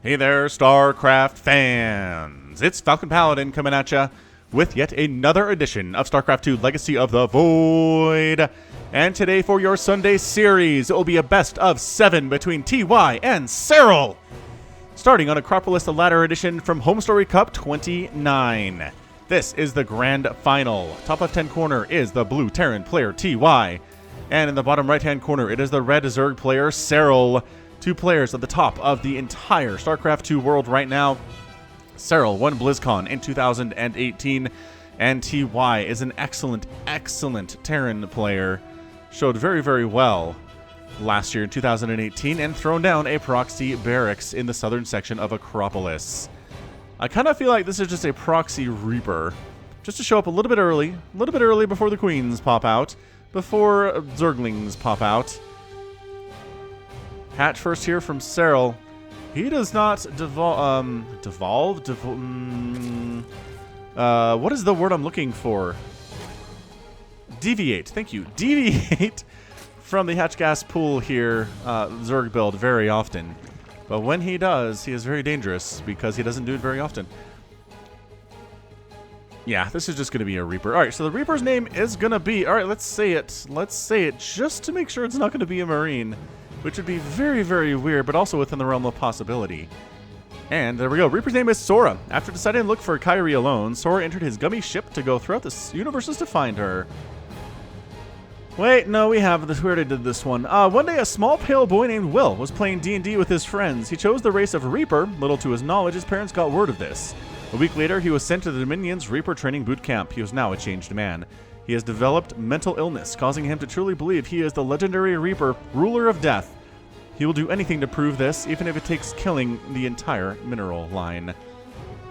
Hey there, StarCraft fans! It's Falcon Paladin coming at ya with yet another edition of StarCraft 2 Legacy of the Void. And today for your Sunday series, it will be a best of 7 between TY and Serral. Starting on Acropolis, the ladder edition from Home Story Cup 29. This is the grand final. Top of 10 corner is the blue Terran player TY. And in the bottom right-hand corner, it is the red Zerg player Serral. Two players at the top of the entire StarCraft 2 world right now. Serral won BlizzCon in 2018, and TY is an excellent, excellent Terran player. Showed very, very well last year in 2018, and thrown down a proxy barracks in the southern section of Acropolis. I kind of feel like this is just a proxy Reaper, just to show up a little bit early before the Queens pop out, before Zerglings pop out. Hatch first here from Serral. He does not what is the word I'm looking for? Deviate. Thank you. Deviate from the hatch gas pool here, Zerg build very often. But when he does, he is very dangerous because he doesn't do it very often. Yeah, this is just going to be a Reaper. All right, so the Reaper's name is going to be... All right, let's say it. Let's say it just to make sure it's not going to be a Marine, which would be very, very weird, but also within the realm of possibility. And there we go. Reaper's name is Sora. After deciding to look for Kyrie alone, Sora entered his gummy ship to go throughout the universes to find her. Wait, no, we have this. We already did this one. One day, a small pale boy named Will was playing D&D with his friends. He chose the race of Reaper. Little to his knowledge, his parents got word of this. A week later, he was sent to the Dominion's Reaper training boot camp. He was now a changed man. He has developed mental illness, causing him to truly believe he is the legendary Reaper, ruler of death. He will do anything to prove this, even if it takes killing the entire mineral line.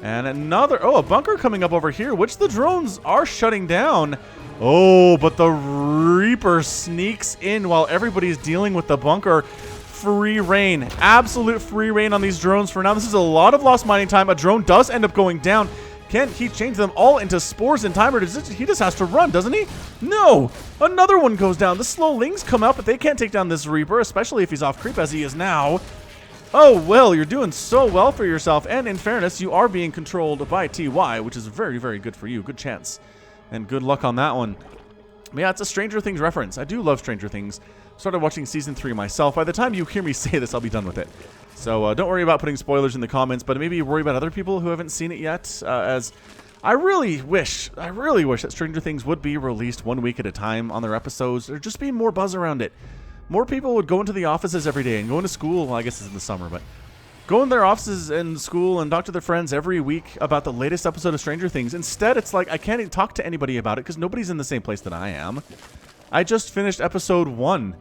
And another... Oh, a bunker coming up over here, which the drones are shutting down. Oh, but the Reaper sneaks in while everybody's dealing with the bunker. Free reign. Absolute free reign on these drones for now. This is a lot of lost mining time. A drone does end up going down. Can he change them all into spores in time, or does he just has to run, doesn't he? No! Another one goes down. The slow lings come out, but they can't take down this Reaper, especially if he's off creep as he is now. Oh, well, you're doing so well for yourself, and in fairness, you are being controlled by TY, which is very, very good for you. Good chance. And good luck on that one. But yeah, it's a Stranger Things reference. I do love Stranger Things. Started watching Season 3 myself. By the time you hear me say this, I'll be done with it. So don't worry about putting spoilers in the comments, but maybe worry about other people who haven't seen it yet, as I really wish that Stranger Things would be released 1 week at a time on their episodes. There'd just be more buzz around it. More people would go into the offices every day and go into school. Well, I guess it's in the summer, but go in their offices and school and talk to their friends every week about the latest episode of Stranger Things. Instead, it's like I can't even talk to anybody about it because nobody's in the same place that I am. I just finished episode 1.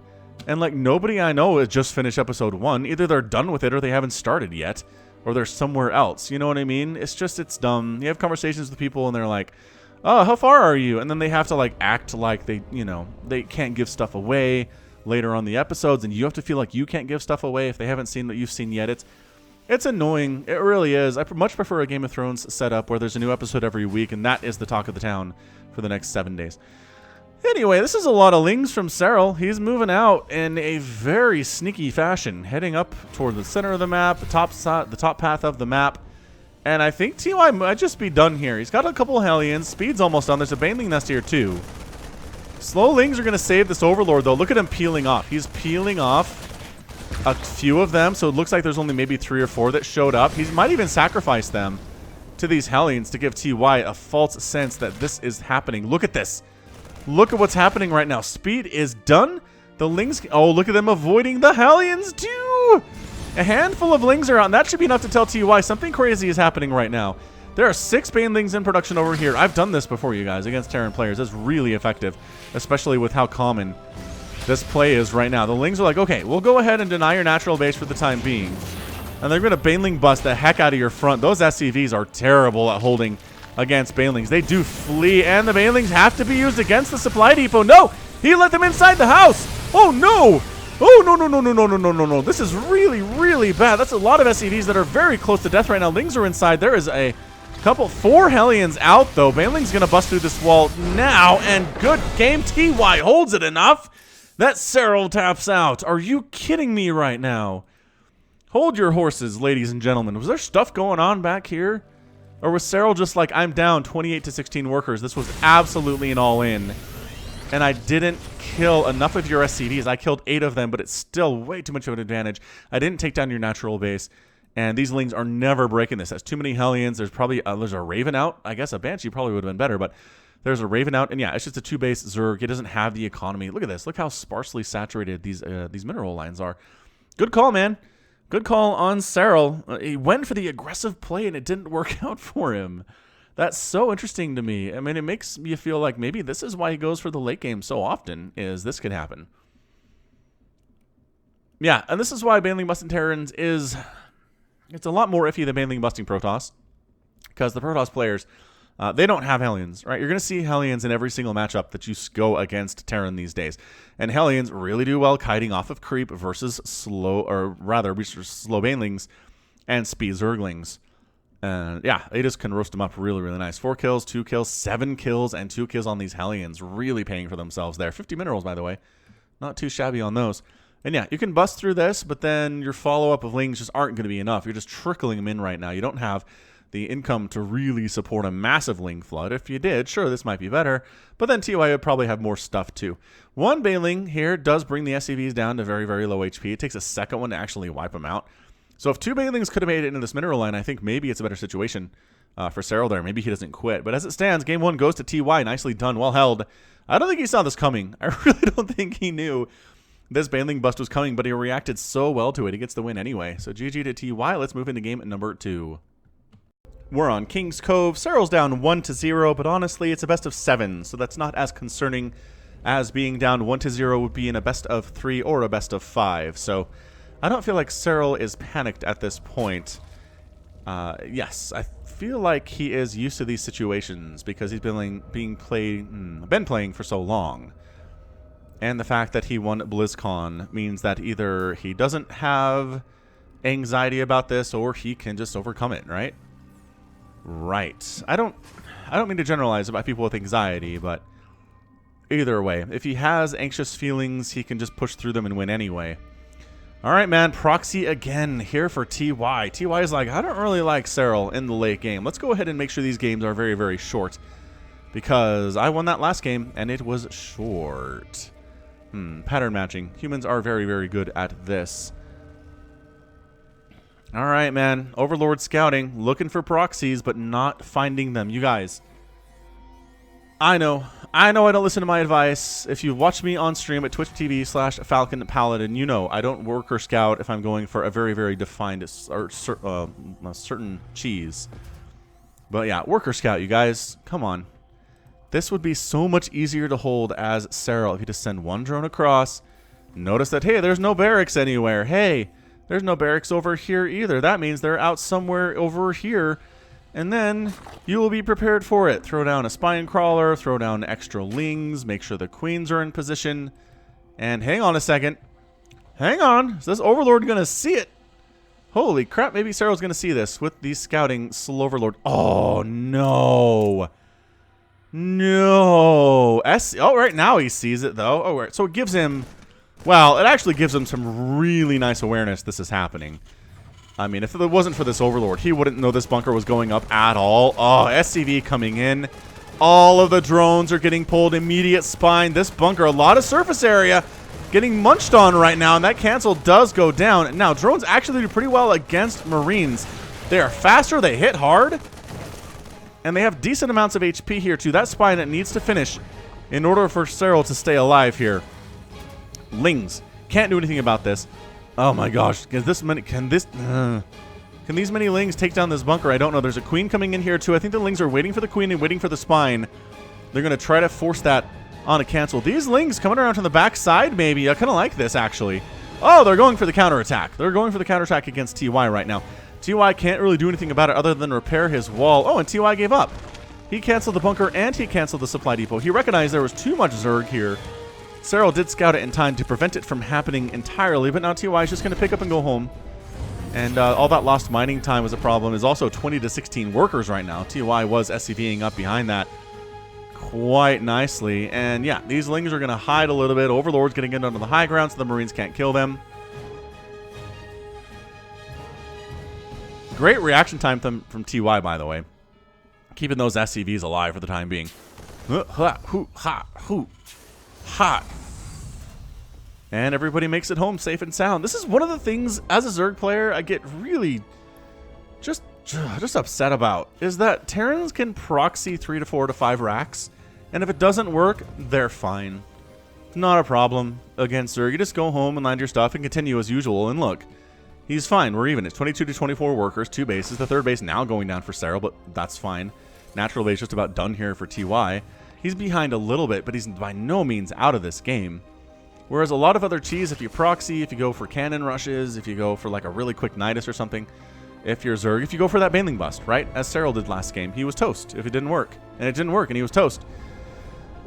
And like nobody I know has just finished episode 1. Either they're done with it or they haven't started yet. Or they're somewhere else. You know what I mean? It's just, it's dumb. You have conversations with people and they're like, oh, how far are you? And then they have to like act like they, you know, they can't give stuff away later on the episodes. And you have to feel like you can't give stuff away if they haven't seen what you've seen yet. It's annoying. It really is. I much prefer a Game of Thrones setup where there's a new episode every week. And that is the talk of the town for the next 7 days. Anyway, this is a lot of lings from Serral. He's moving out in a very sneaky fashion, heading up toward the center of the map, the top path of the map. And I think TY might just be done here. He's got a couple Hellions. Speed's almost done. There's a Baneling nest here too. Slow lings are going to save this Overlord though. Look at him peeling off. He's peeling off a few of them, so it looks like there's only maybe 3 or 4 that showed up. He might even sacrifice them to these Hellions to give TY a false sense that this is happening. Look at this. Look at what's happening right now. Speed is done. The lings... Oh, look at them avoiding the Hellions, too! A handful of lings are out, and that should be enough to tell TY something crazy is happening right now. There are 6 Banelings in production over here. I've done this before, you guys, against Terran players. It's really effective, especially with how common this play is right now. The lings are like, okay, we'll go ahead and deny your natural base for the time being. And they're going to Baneling bust the heck out of your front. Those SCVs are terrible at holding against Banelings. They do flee, and the Banelings have to be used against the supply depot. No! He let them inside the house! Oh, no! Oh, no. This is really, really bad. That's a lot of SCVs that are very close to death right now. Lings are inside. There is a couple, 4 Hellions out, though. Baneling's going to bust through this wall now, and good game. TY holds it enough that Serral taps out. Are you kidding me right now? Hold your horses, ladies and gentlemen. Was there stuff going on back here? Or was Serral just like, I'm down 28 to 16 workers. This was absolutely an all-in. And I didn't kill enough of your SCVs. I killed 8 of them, but it's still way too much of an advantage. I didn't take down your natural base. And these Lings are never breaking this. That's too many Hellions. There's probably there's a Raven out. I guess a Banshee probably would have been better, but there's a Raven out. And yeah, it's just a 2-base Zerg. It doesn't have the economy. Look at this. Look how sparsely saturated these mineral lines are. Good call, man. Good call on Serral. He went for the aggressive play, and it didn't work out for him. That's so interesting to me. I mean, it makes me feel like maybe this is why he goes for the late game so often, is this could happen. Yeah, and this is why Baneling Busting Terrans is... It's a lot more iffy than Baneling Busting Protoss, because the Protoss players, they don't have Hellions, right? You're going to see Hellions in every single matchup that you go against Terran these days. And Hellions really do well kiting off of creep versus slow Banelings and speed Zerglings. And yeah, they just can roast them up really, really nice. 4 kills, 2 kills, 7 kills, and 2 kills on these Hellions. Really paying for themselves there. 50 minerals, by the way. Not too shabby on those. And yeah, you can bust through this, but then your follow-up of Lings just aren't going to be enough. You're just trickling them in right now. You don't have the income to really support a massive Ling flood. If you did, sure, this might be better, but then TYTY would probably have more stuff too. One Baneling here does bring the SCVs down to very, very low HP. It takes a second one to actually wipe them out. So if 2 Banelings could have made it into this mineral line, I think maybe it's a better situation for Serral there. Maybe he doesn't quit. But as it stands, game 1 goes to TY. Nicely done, well held. I don't think he saw this coming. I really don't think he knew this Baneling bust was coming, but he reacted so well to it. He gets the win anyway. So GG to TY. Let's move into game number 2. We're on King's Cove. Serral's down 1-0, but honestly, it's a best of 7, so that's not as concerning as being down 1-0 would be in a best of 3 or a best of 5. So I don't feel like Serral is panicked at this point. Yes, I feel like he is used to these situations because he's been playing for so long. And the fact that he won BlizzCon means that either he doesn't have anxiety about this or he can just overcome it, right? Right. I don't mean to generalize about people with anxiety, but either way, if he has anxious feelings, he can just push through them and win anyway. All right, man. Proxy again here for TY. TY is like, I don't really like Serral in the late game. Let's go ahead and make sure these games are very, very short, because I won that last game and it was short. Pattern matching. Humans are very, very good at this. All right, man. Overlord scouting, looking for proxies, but not finding them. You guys, I know I don't listen to my advice. If you watch me on stream at twitch.tv/Falcon Paladin, you know I don't work or scout if I'm going for a very, very defined or a certain cheese. But yeah, work or scout, you guys. Come on. This would be so much easier to hold as Serral if you just send one drone across. Notice that, hey, there's no barracks anywhere. Hey, there's no barracks over here either. That means they're out somewhere over here. And then you will be prepared for it. Throw down a spine crawler, throw down extra lings, make sure the queens are in position. And hang on a second. Hang on. Is this Overlord going to see it? Holy crap, maybe Serral's going to see this with the scouting slow Overlord. Oh, no. No. Oh, right now he sees it, though. Oh, right. So it gives him... Well, it actually gives him some really nice awareness this is happening. I mean, if it wasn't for this Overlord, he wouldn't know this bunker was going up at all. Oh, SCV coming in. All of the drones are getting pulled. Immediate spine. This bunker, a lot of surface area getting munched on right now, and that cancel does go down. Now, drones actually do pretty well against Marines. They are faster. They hit hard. And they have decent amounts of HP here, too. That spine that needs to finish in order for Serral to stay alive here. Lings. Can't do anything about this. Oh my gosh. Can these many Lings take down this bunker? I don't know. There's a queen coming in here, too. I think the Lings are waiting for the queen and waiting for the spine. They're going to try to force that on a cancel. These Lings coming around from the back side, maybe. I kind of like this, actually. Oh, they're going for the counterattack. They're going for the counterattack against TY right now. TY can't really do anything about it other than repair his wall. Oh, and TY gave up. He canceled the bunker and he canceled the supply depot. He recognized there was too much Zerg here. Serral did scout it in time to prevent it from happening entirely, but now TY is just going to pick up and go home. And all that lost mining time was a problem. There's also 20 to 16 workers right now. TY was SCVing up behind that quite nicely. And yeah, these Lings are going to hide a little bit. Overlord's getting in onto the high ground so the Marines can't kill them. Great reaction time from TY, by the way. Keeping those SCVs alive for the time being. And everybody makes it home safe and sound. This is one of the things, as a Zerg player, I get really just upset about, is that Terrans can proxy 3 to 4 to 5 racks, and if it doesn't work, they're fine. Not a problem against Zerg. You just go home and land your stuff and continue as usual, and look. He's fine. We're even. It's 22 to 24 workers, 2 bases. The 3rd base now going down for Serral, but that's fine. Natural base just about done here for TY. He's behind a little bit, but he's by no means out of this game. Whereas a lot of other cheese, if you proxy, if you go for cannon rushes, if you go for like a really quick Nidus or something, if you're Zerg, if you go for that Baneling bust, right? As Serral did last game, he was toast if it didn't work. And it didn't work, and he was toast.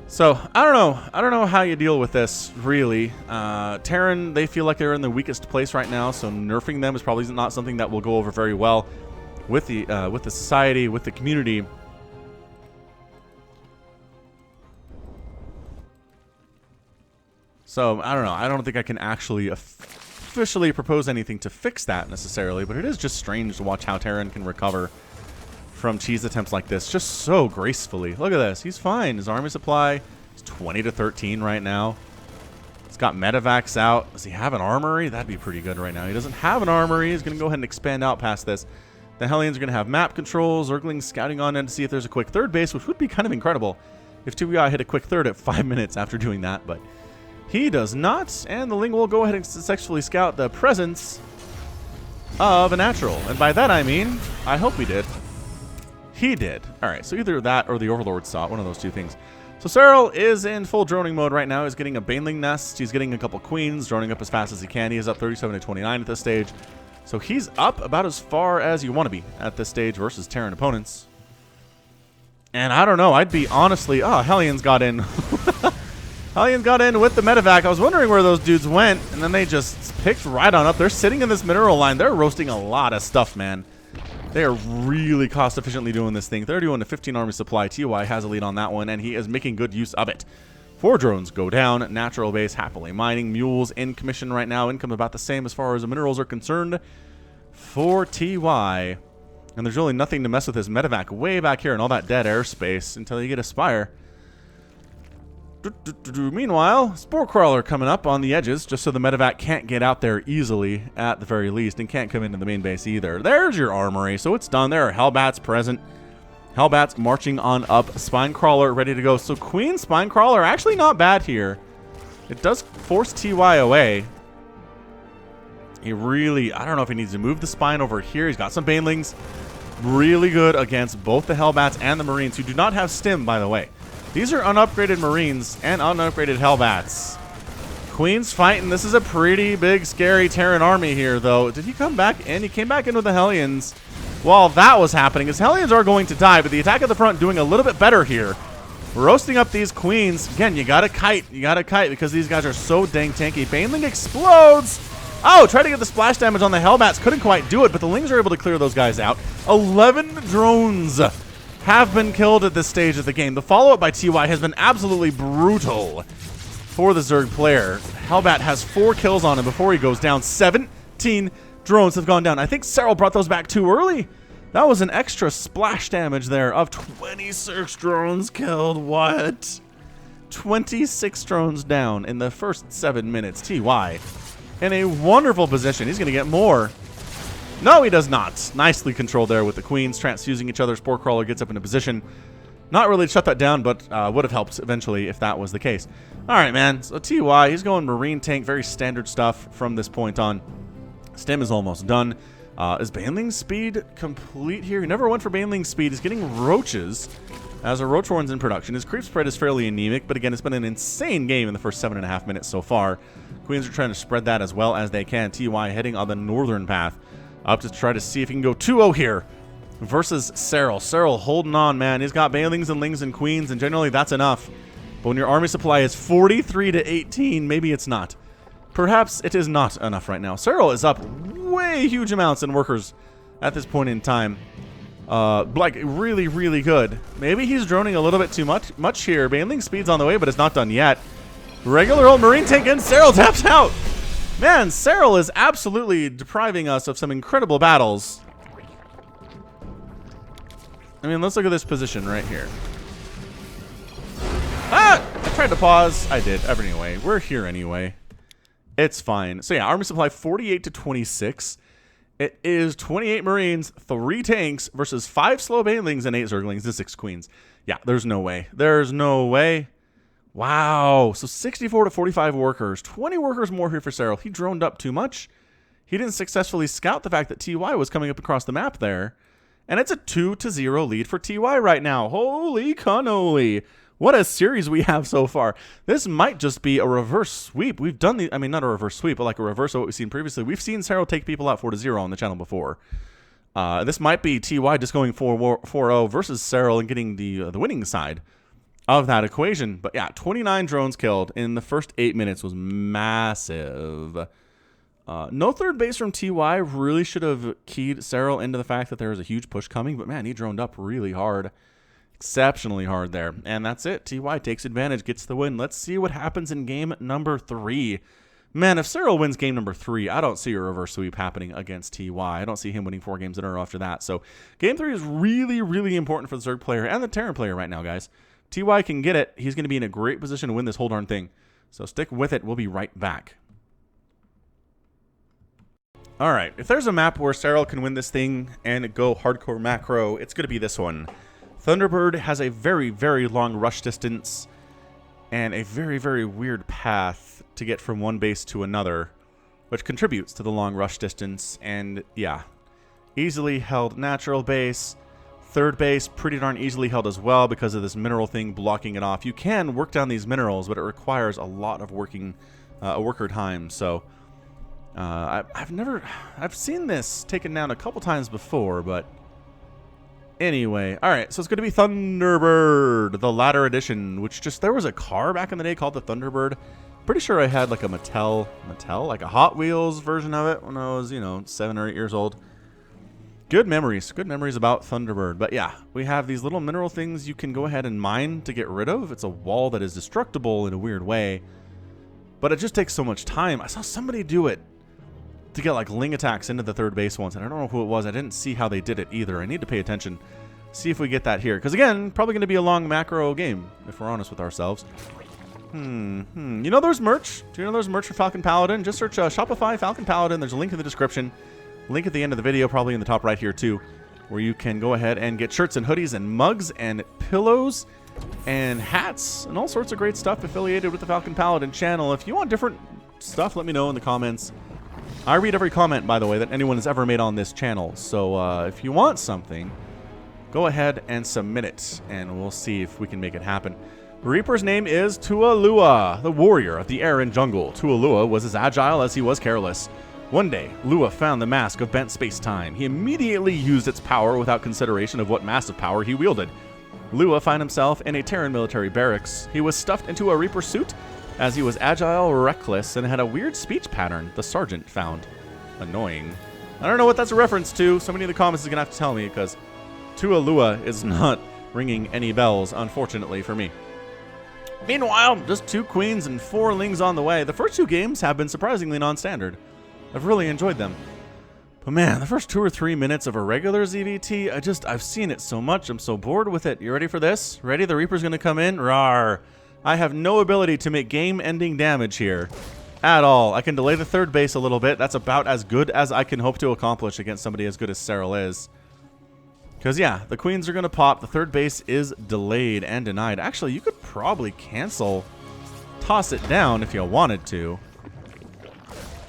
So, I don't know. I don't know how you deal with this, really. Terran, they feel like they're in the weakest place right now, so nerfing them is probably not something that will go over very well with the society, with the community. So, I don't know. I don't think I can actually officially propose anything to fix that necessarily, but it is just strange to watch how Terran can recover from cheese attempts like this just so gracefully. Look at this. He's fine. His army supply is 20 to 13 right now. He's got medevacs out. Does he have an armory? That'd be pretty good right now. He doesn't have an armory. He's going to go ahead and expand out past this. The Hellions are going to have map control. Zerglings scouting on in to see if there's a quick 3rd base, which would be kind of incredible if 2BI hit a quick 3rd at 5 minutes after doing that, but he does not, and the Ling will go ahead and successfully scout the presence of a natural. And by that I mean, I hope he did. He did. Alright, so either that or the Overlord saw it, one of those two things. So Serral is in full droning mode right now. He's getting a Baneling nest. He's getting a couple queens, droning up as fast as he can. He is up 37 to 29 at this stage. So he's up about as far as you want to be at this stage versus Terran opponents. And I don't know, I'd be honestly... Oh, Hellions got in. Hellions got in with the medevac. I was wondering where those dudes went, and then they just picked right on up. They're sitting in this mineral line. They're roasting a lot of stuff, man. They are really cost efficiently doing this thing. 31 to 15 army supply. TY has a lead on that one, and he is making good use of it. 4 drones go down. Natural base happily mining. Mules in commission right now. Income about the same as far as the minerals are concerned for TY. And there's really nothing to mess with his medevac way back here and all that dead airspace until you get a Spire. Meanwhile, Spore Crawler coming up on the edges just so the medevac can't get out there easily at the very least and can't come into the main base either. There's your armory, so it's done. There are Hellbats present. Hellbats marching on up. Spine Crawler ready to go. So Queen Spine Crawler actually not bad here. It does force TY away. He really, I don't know if he needs to move the Spine over here. He's got some Banelings. Really good against both the Hellbats and the Marines, who do not have stim, by the way. These are unupgraded Marines and unupgraded Hellbats. Queen's fighting. This is a pretty big, scary Terran army here, though. Did he come back in? He came back in with the Hellions. While that was happening, his Hellions are going to die, but the attack at the front doing a little bit better here. Roasting up these Queens. Again, you gotta kite. You gotta kite because these guys are so dang tanky. Baneling explodes. Oh, tried to get the splash damage on the Hellbats. Couldn't quite do it, but the Lings are able to clear those guys out. 11 drones have been killed at this stage of the game. The follow-up by TY has been absolutely brutal for the Zerg player. Hellbat has 4 kills on him before he goes down. 17 drones have gone down. I think Serral brought those back too early. That was an extra splash damage there of 26 drones killed. What? 26 drones down in the first 7 minutes. TY in a wonderful position. He's going to get more. No, he does not. Nicely controlled there with the Queens transfusing each other. Spore Crawler gets up into position. Not really to shut that down, but would have helped eventually if that was the case. All right, man. So TY, he's going Marine Tank. Very standard stuff from this point on. Stim is almost done. Is Baneling speed complete here? He never went for Baneling speed. He's getting Roaches as a Roach Horn's in production. His creep spread is fairly anemic, but again, it's been an insane game in the first 7.5 minutes so far. Queens are trying to spread that as well as they can. TY heading on the northern path up to try to see if he can go 2-0 here versus Serral. Serral holding on, man. He's got Banelings and Lings and Queens, and generally that's enough. But when your army supply is 43 to 18, maybe it's not. Perhaps it is not enough right now. Serral is up way huge amounts in workers at this point in time. Like, really, really good. Maybe he's droning a little bit too much here. Baneling speed's on the way, but it's not done yet. Regular old Marine tank and Serral taps out. Man, Serral is absolutely depriving us of some incredible battles. I mean, let's look at this position right here. Ah! I tried to pause. I did. Anyway, we're here anyway. It's fine. So yeah, army supply 48 to 26. It is 28 Marines, 3 tanks versus 5 slow banelings and 8 Zerglings and 6 Queens. Yeah, there's no way. There's no way. Wow. So 64 to 45 workers. 20 workers more here for Serral. He droned up too much. He didn't successfully scout the fact that TY was coming up across the map there. And it's a 2-0 lead for TY right now. Holy cannoli. What a series we have so far. This might just be a reverse sweep. We've done the, I mean, not a reverse sweep, but like a reverse of what we've seen previously. We've seen Serral take people out 4-0 on the channel before. This might be TY just going 4-0 versus Serral and getting the winning side of that equation. But yeah, 29 drones killed in the first 8 minutes was massive. No third base from TY. Really should have keyed Serral into the fact that there was a huge push coming. But man, he droned up really hard. Exceptionally hard there. And that's it. TY takes advantage, gets the win. Let's see what happens in game number 3. Man, if Serral wins game number 3, I don't see a reverse sweep happening against TY. I don't see him winning 4 games in a row after that. So game 3 is really, really important for the Zerg player and the Terran player right now, guys. TY can get it. He's going to be in a great position to win this whole darn thing. So stick with it. We'll be right back. All right. If there's a map where Serral can win this thing and go hardcore macro, it's going to be this one. Thunderbird has a very, very long rush distance and a very, very weird path to get from one base to another, which contributes to the long rush distance. And yeah, easily held natural base. Third base, pretty darn easily held as well because of this mineral thing blocking it off. You can work down these minerals, but it requires a lot of worker time. So I've seen this taken down a couple times before, but anyway, all right, so it's going to be Thunderbird, the latter edition, which just, there was a car back in the day called the Thunderbird. Pretty sure I had like a Mattel, like a Hot Wheels version of it when I was, 7 or 8 years old. Good memories about Thunderbird. But yeah, we have these little mineral things you can go ahead and mine to get rid of. It's a wall that is destructible in a weird way, but it just takes so much time. I saw somebody do it to get like ling attacks into the third base once, and I don't know who it was. I didn't see how they did it either. I need to pay attention, see if we get that here, because again, probably going to be a long macro game if we're honest with ourselves. You know there's merch? Do you know there's merch for Falcon Paladin? Just search Shopify Falcon Paladin. There's a link in the description, link at the end of the video, probably in the top right here too, where you can go ahead and get shirts and hoodies and mugs and pillows and hats and all sorts of great stuff affiliated with the Falcon Paladin channel. If you want different stuff, let me know in the comments. I read every comment, by the way, that anyone has ever made on this channel. So if you want something, go ahead and submit it, and we'll see if we can make it happen. Reaper's name is Tualua, the warrior of the air and jungle. Tualua was as agile as he was careless. One day, Lua found the mask of bent space-time. He immediately used its power without consideration of what massive power he wielded. Lua found himself in a Terran military barracks. He was stuffed into a Reaper suit, as he was agile, reckless, and had a weird speech pattern the sergeant found annoying. I don't know what that's a reference to. Somebody in the comments is going to have to tell me, because Tualua is not ringing any bells, unfortunately for me. Meanwhile, just 2 queens and 4 lings on the way. The first 2 games have been surprisingly non-standard. I've really enjoyed them. But man, the first 2 or 3 minutes of a regular ZVT, I've seen it so much. I'm so bored with it. You ready for this? Ready? The Reaper's going to come in? Rawr. I have no ability to make game-ending damage here at all. I can delay the third base a little bit. That's about as good as I can hope to accomplish against somebody as good as Serral is. Because, yeah, the queens are going to pop. The third base is delayed and denied. Actually, you could probably cancel, toss it down if you wanted to.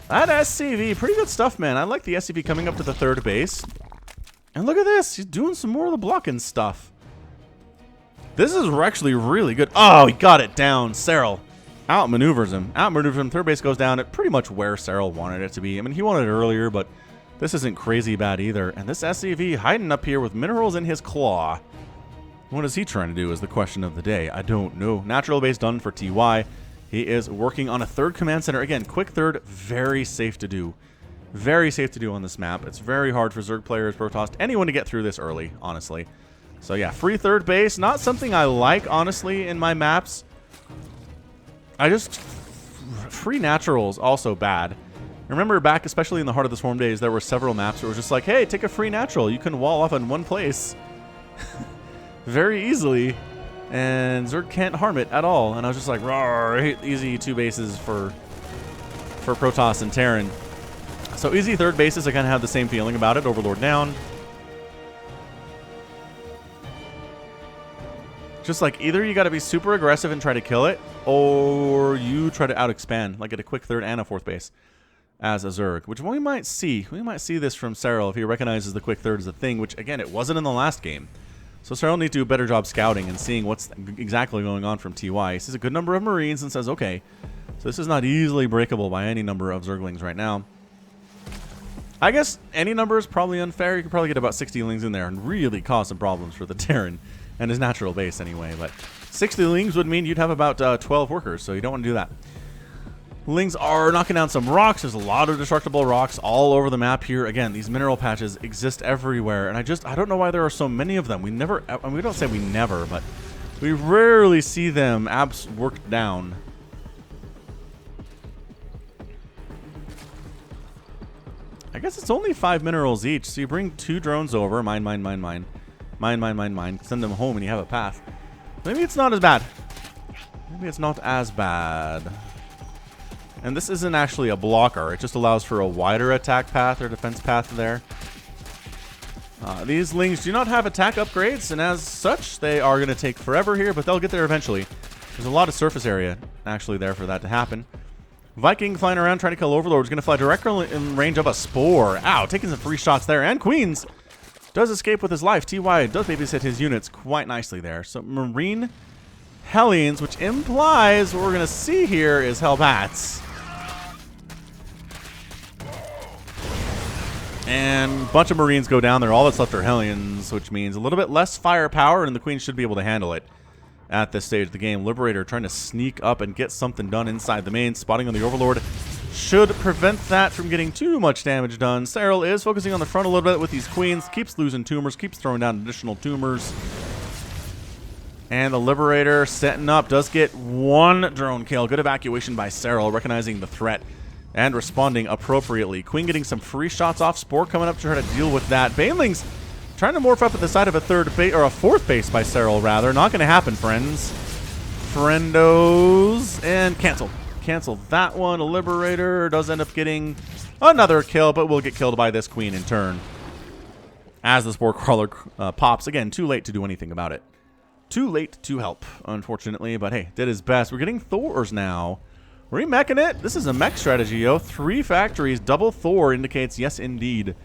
That SCV, pretty good stuff, man. I like the SCV coming up to the third base. And look at this. He's doing some more of the blocking stuff. This is actually really good. Oh, he got it down. Serral outmaneuvers him. Outmaneuvers him. Third base goes down at pretty much where Serral wanted it to be. I mean, he wanted it earlier, but this isn't crazy bad either. And this SCV hiding up here with minerals in his claw. What is he trying to do is the question of the day. I don't know. Natural base done for TY. He is working on a third command center. Again, quick third, very safe to do. Very safe to do on this map. It's very hard for Zerg players, Protoss, anyone to get through this early, honestly. So yeah, free third base. Not something I like, honestly, in my maps. Free naturals, also bad. Remember back, especially in the Heart of the Swarm days, there were several maps where it was just like, hey, take a free natural. You can wall off in one place. very easily, and Zerg can't harm it at all. And I was just like, rawr, I hate easy 2 bases for Protoss and Terran. So easy 3rd bases, I kind of have the same feeling about it. Overlord down. Just like either you got to be super aggressive and try to kill it, or you try to out-expand, like get a quick 3rd and a 4th base as a Zerg, which we might see. We might see this from Serral if he recognizes the quick 3rd as a thing, which, again, it wasn't in the last game. So Serral needs to do a better job scouting and seeing what's exactly going on from TY. He sees a good number of Marines and says, okay, so this is not easily breakable by any number of Zerglings right now. I guess any number is probably unfair. You could probably get about 60 Lings in there and really cause some problems for the Terran and his natural base anyway. But 60 Lings would mean you'd have about 12 workers, so you don't want to do that. Lings are knocking down some rocks. There's a lot of destructible rocks all over the map here. Again, these mineral patches exist everywhere, and I don't know why there are so many of them. We never, I mean, we don't say we never, but we rarely see them worked down. I guess it's only 5 minerals each, so you bring 2 drones over, mine, send them home and you have a path. Maybe it's not as bad. Maybe it's not as bad. And this isn't actually a blocker. It just allows for a wider attack path or defense path there. These Lings do not have attack upgrades, and as such, they are going to take forever here, but they'll get there eventually. There's a lot of surface area actually there for that to happen. Viking flying around trying to kill Overlord is going to fly directly in range of a Spore. Ow, taking some free shots there. And Queens does escape with his life. TY does babysit his units quite nicely there. So Marine Hellions, which implies what we're going to see here is Hellbats. And a bunch of Marines go down there. All that's left are Hellions, which means a little bit less firepower, and the Queen should be able to handle it at this stage of the game. Liberator trying to sneak up and get something done inside the main. Spotting on the Overlord should prevent that from getting too much damage done. Serral is focusing on the front a little bit with these Queens. Keeps losing tumors, keeps throwing down additional tumors. And the Liberator setting up does get 1 drone kill. Good evacuation by Serral, recognizing the threat and responding appropriately. Queen getting some free shots off. Spore coming up to try to deal with that. Banelings trying to morph up at the side of a 3rd base, or a 4th base by Serral, rather. Not going to happen, friends. Friendos. And cancel. Cancel that one. A Liberator does end up getting another kill, but will get killed by this Queen in turn. As the Spore Crawler pops. Again, too late to do anything about it. Too late to help, unfortunately. But hey, did his best. We're getting Thors now. Remeching it. This is a mech strategy, yo. 3 factories, double Thor indicates yes, indeed.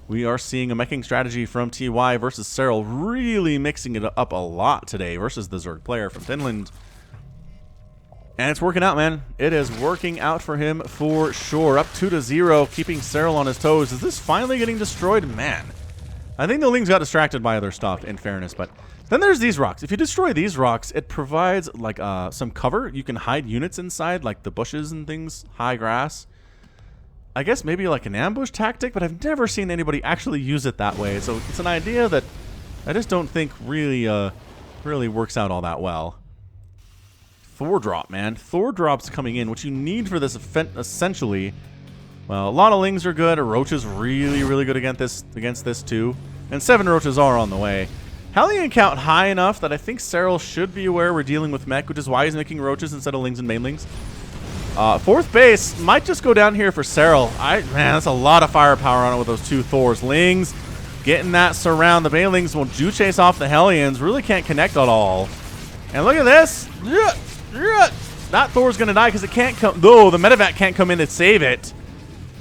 We are seeing a meching strategy from TY versus Serral, really mixing it up a lot today versus the Zerg player from Finland. And it's working out, man. It is working out for him for sure. Up 2-0, keeping Serral on his toes. Is this finally getting destroyed? Man, I think the Lings got distracted by other stuff, in fairness, but then there's these rocks. If you destroy these rocks, it provides like some cover. You can hide units inside, like the bushes and things, high grass. I guess maybe like an ambush tactic, but I've never seen anybody actually use it that way. So it's an idea that I just don't think really works out all that well. Thor drop, man. Thor drop's coming in. What you need for this essentially, well, a lot of Lings are good. A Roach is really good against this too. And 7 Roaches are on the way. Hellion count high enough that I think Serral should be aware we're dealing with mech, which is why he's making Roaches instead of Lings and Banelings. 4th base might just go down here for Serral. Man, that's a lot of firepower on it with those 2 Thors. Lings getting that surround. The Banelings will chase off the Hellions. Really can't connect at all. And look at this. That Thor's going to die because it can't come. Though the medevac can't come in to save it.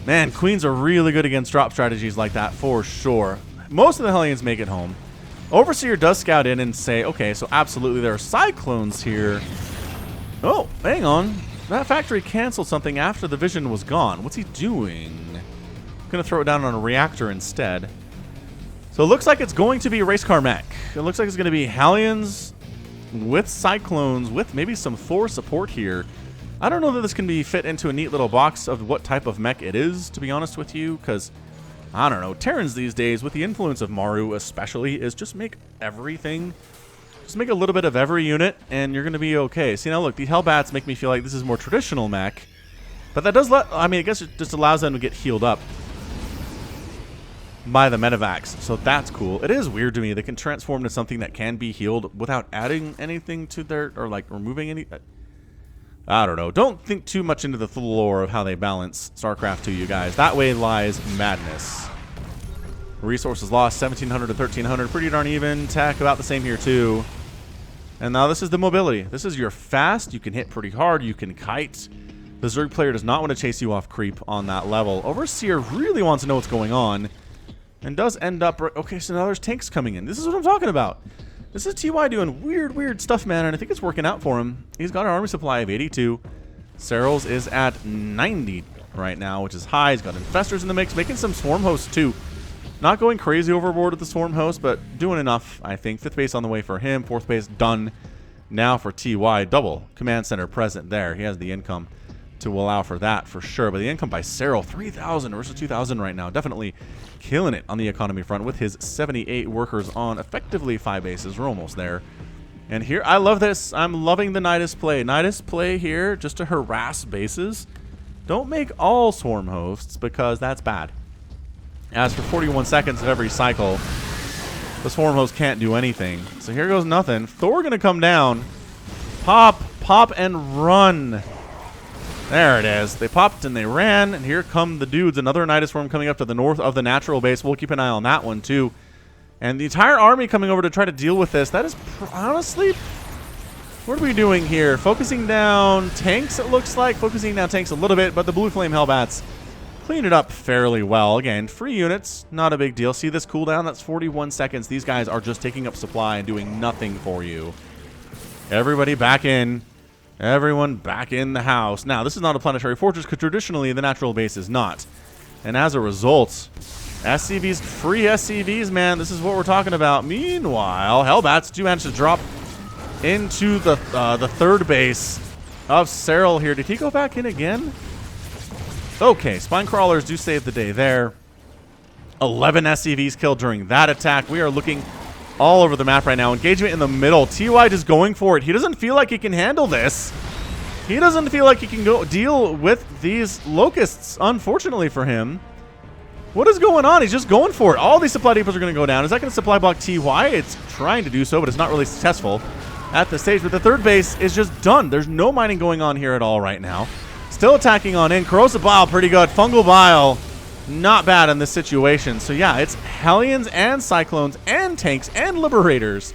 Man, Queens are really good against drop strategies like that for sure. Most of the Hellions make it home. Overseer does scout in and say, okay, so absolutely there are Cyclones here. Oh, hang on. That factory canceled something after the vision was gone. What's he doing? Gonna throw it down on a reactor instead. So it looks like it's going to be a race car mech. It looks like it's going to be Hellions with Cyclones with maybe some Thor support here. I don't know that this can be fit into a neat little box of what type of mech it is, to be honest with you, because I don't know. Terrans these days, with the influence of Maru especially, is just make everything. Just make a little bit of every unit, and you're going to be okay. See, now look, the Hellbats make me feel like this is more traditional mech. But that does I mean, I guess it just allows them to get healed up. by the medevacs, so that's cool. It is weird to me. They can transform into something that can be healed without adding anything to their, or like removing any. I don't know. Don't think too much into the lore of how they balance StarCraft 2, you guys. That way lies madness. Resources lost, 1,700 to 1,300. Pretty darn even. Tech about the same here, too. And now this is the mobility. This is your fast. You can hit pretty hard. You can kite. The Zerg player does not want to chase you off creep on that level. Overseer really wants to know what's going on. And does end up... Okay, so now there's tanks coming in. This is what I'm talking about. This is TY doing weird stuff, man, and I think it's working out for him. He's got an army supply of 82. Serral's is at 90 right now, which is high. He's got infestors in the mix, making some swarm hosts, too. Not going crazy overboard with the swarm host, but doing enough, I think. 5th base on the way for him. 4th base done. Now for TY, double command center present there. He has the income to allow for that for sure. But the income by Serral, 3,000 versus 2,000 right now. Definitely killing it on the economy front with his 78 workers on effectively 5 bases. We're almost there. And here, I love this. I'm loving the Nidus play. Nidus play here just to harass bases. Don't make all swarm hosts because that's bad. As for 41 seconds of every cycle, the swarm host can't do anything. So here goes nothing. Thor going to come down. Pop, and run. There it is. They popped and they ran, and here come the dudes. Another Nidus Swarm coming up to the north of the natural base. We'll keep an eye on that one, too. And the entire army coming over to try to deal with this. That is, honestly, what are we doing here? Focusing down tanks, it looks like. Focusing down tanks a little bit, but the Blue Flame Hellbats clean it up fairly well. Again, free units, not a big deal. See this cooldown? That's 41 seconds. These guys are just taking up supply and doing nothing for you. Everybody back in. Everyone back in the house. Now, this is not a planetary fortress because traditionally the natural base is not. And as a result, SCVs, free SCVs, man, this is what we're talking about. Meanwhile, Hellbats do manage to drop into the 3rd base of Serral here. Did he go back in again? Okay, Spine Crawlers do save the day there. 11 SCVs killed during that attack. We are looking all over the map right now. Engagement in the middle. TY just going for it. He doesn't feel like he can handle this. He doesn't feel like he can go deal with these locusts, unfortunately for him. What is going on? He's just going for it. All these supply depots are going to go down. Is that going to supply block TY? It's trying to do so, but it's not really successful at this stage. But the 3rd base is just done. There's no mining going on here at all right now. Still attacking on in. Corrosive Bile, pretty good. Fungal Bile, not bad in this situation. So yeah, it's Hellions and Cyclones and tanks and Liberators.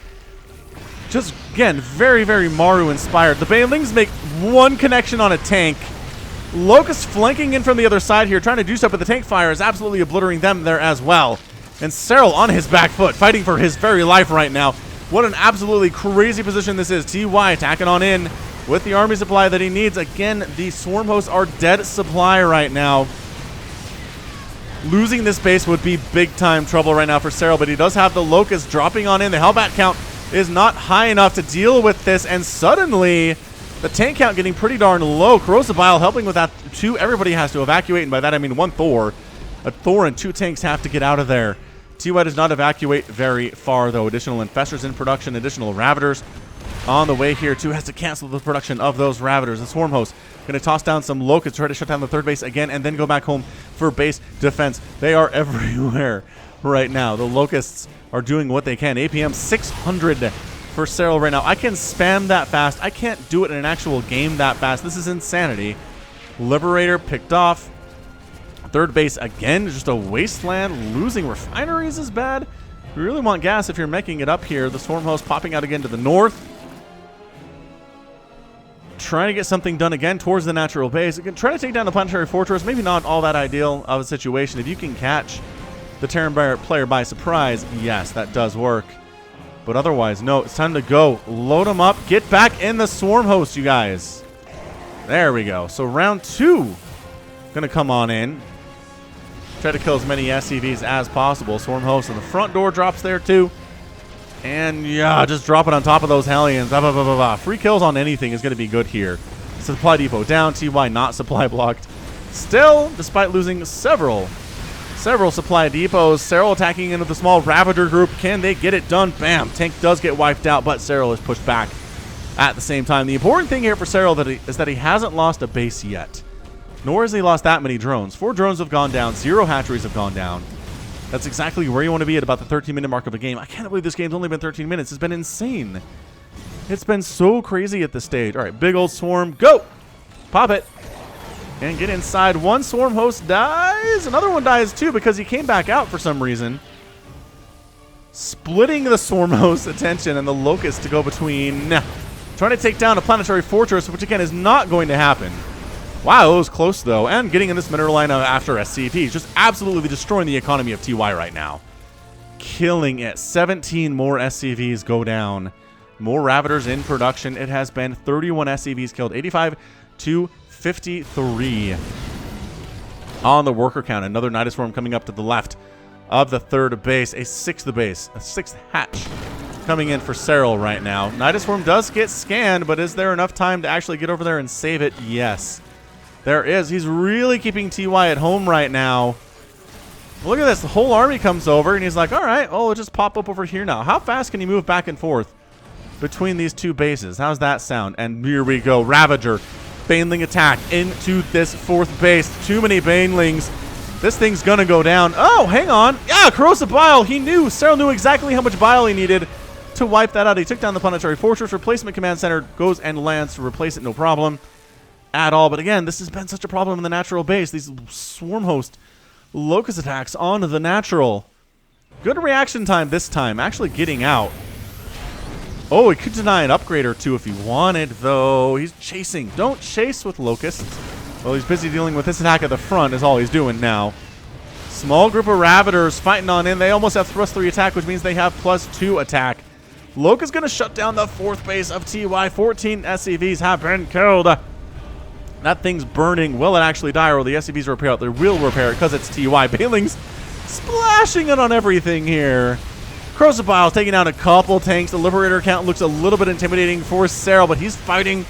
Just, again, very Maru inspired. The Banelings make one connection on a tank. Locust flanking in from the other side here, trying to do stuff, but the tank fire is absolutely obliterating them there as well. And Serral on his back foot, fighting for his very life right now. What an absolutely crazy position this is. TY attacking on in with the army supply that he needs. Again, the swarm hosts are dead supply right now. Losing this base would be big-time trouble right now for Serral, but he does have the Locust dropping on in. The Hellbat count is not high enough to deal with this, and suddenly the tank count getting pretty darn low. Corrosive Bile helping with that, too. Everybody has to evacuate, and by that I mean one Thor. A Thor and 2 tanks have to get out of there. TY does not evacuate very far, though. Additional Infestors in production, additional Ravagers on the way here, too. Has to cancel the production of those Ravagers. The Swarm Host going to toss down some Locusts, try to shut down the 3rd base again, and then go back home for base defense. They are everywhere right now. The Locusts are doing what they can. APM 600 for Serral right now. I can spam that fast. I can't do it in an actual game that fast. This is insanity. Liberator picked off. 3rd base again, just a wasteland. Losing refineries is bad. You really want gas if you're making it up here. The Swarm Host popping out again to the north. Trying to get something done again towards the natural base. Again, trying to take down the planetary fortress. Maybe not all that ideal of a situation. If you can catch the Terran player by surprise, yes, that does work. But otherwise, no. It's time to go. Load them up. Get back in the Swarm Host, you guys. There we go. So round 2 going to come on in. Try to kill as many SCVs as possible. Swarm Host, and the front door drops there too. And yeah, just drop it on top of those Hellions. Free kills on anything is going to be good here. Supply depot down. TY not supply blocked. Still, despite losing several supply depots, Serral attacking into the small Ravager group. Can they get it done? Bam. Tank does get wiped out, but Serral is pushed back at the same time. The important thing here for Serral is that he hasn't lost a base yet. Nor has he lost that many drones. 4 drones have gone down. 0 hatcheries have gone down. That's exactly where you want to be at about the 13-minute mark of a game. I can't believe this game's only been 13 minutes. It's been insane. It's been so crazy at this stage. All right, big old swarm. Go! Pop it. And get inside. One swarm host dies. Another one dies too because he came back out for some reason. Splitting the swarm host's attention and the locust to go between. Trying to take down a planetary fortress, which again is not going to happen. Wow, it was close though. And getting in this mineral line after SCVs. Just absolutely destroying the economy of TY right now. Killing it. 17 more SCVs go down. More Ravagers in production. It has been 31 SCVs killed. 85 to 53 on the worker count. Another Nidus Swarm coming up to the left of the third base. A sixth hatch coming in for Serral right now. Nidus Swarm does get scanned, but is there enough time to actually get over there and save it? Yes, there is. He's really keeping TY at home right now. Look at this. The whole army comes over, and he's like, all right, oh, we'll just pop up over here now. How fast can he move back and forth between these two bases? How's that sound? And here we go. Ravager. Baneling attack into this fourth base. Too many Banelings. This thing's gonna go down. Oh, hang on. Yeah, corrosive bile. He knew. Serral knew exactly how much bile he needed to wipe that out. He took down the planetary fortress. Replacement command center goes and lands to replace it. No problem at all. But again, this has been such a problem in the natural base. These swarm host locust attacks on the natural. Good reaction time this time. Actually getting out. Oh, he could deny an upgrade or two if he wanted, though. He's chasing. Don't chase with locusts. Well, he's busy dealing with this attack at the front is all he's doing now. Small group of Ravagers fighting on in. They almost have thrust 3 attack, which means they have +2 attack. Locust going to shut down the fourth base of TY. 14 SCVs have been killed. That thing's burning. Will it actually die, or will the SCVs repair it? They will repair it because it's TY. Banelings splashing it on everything here. Corrosive Bile taking out a couple tanks. The Liberator count looks a little bit intimidating for Serral, but he's fighting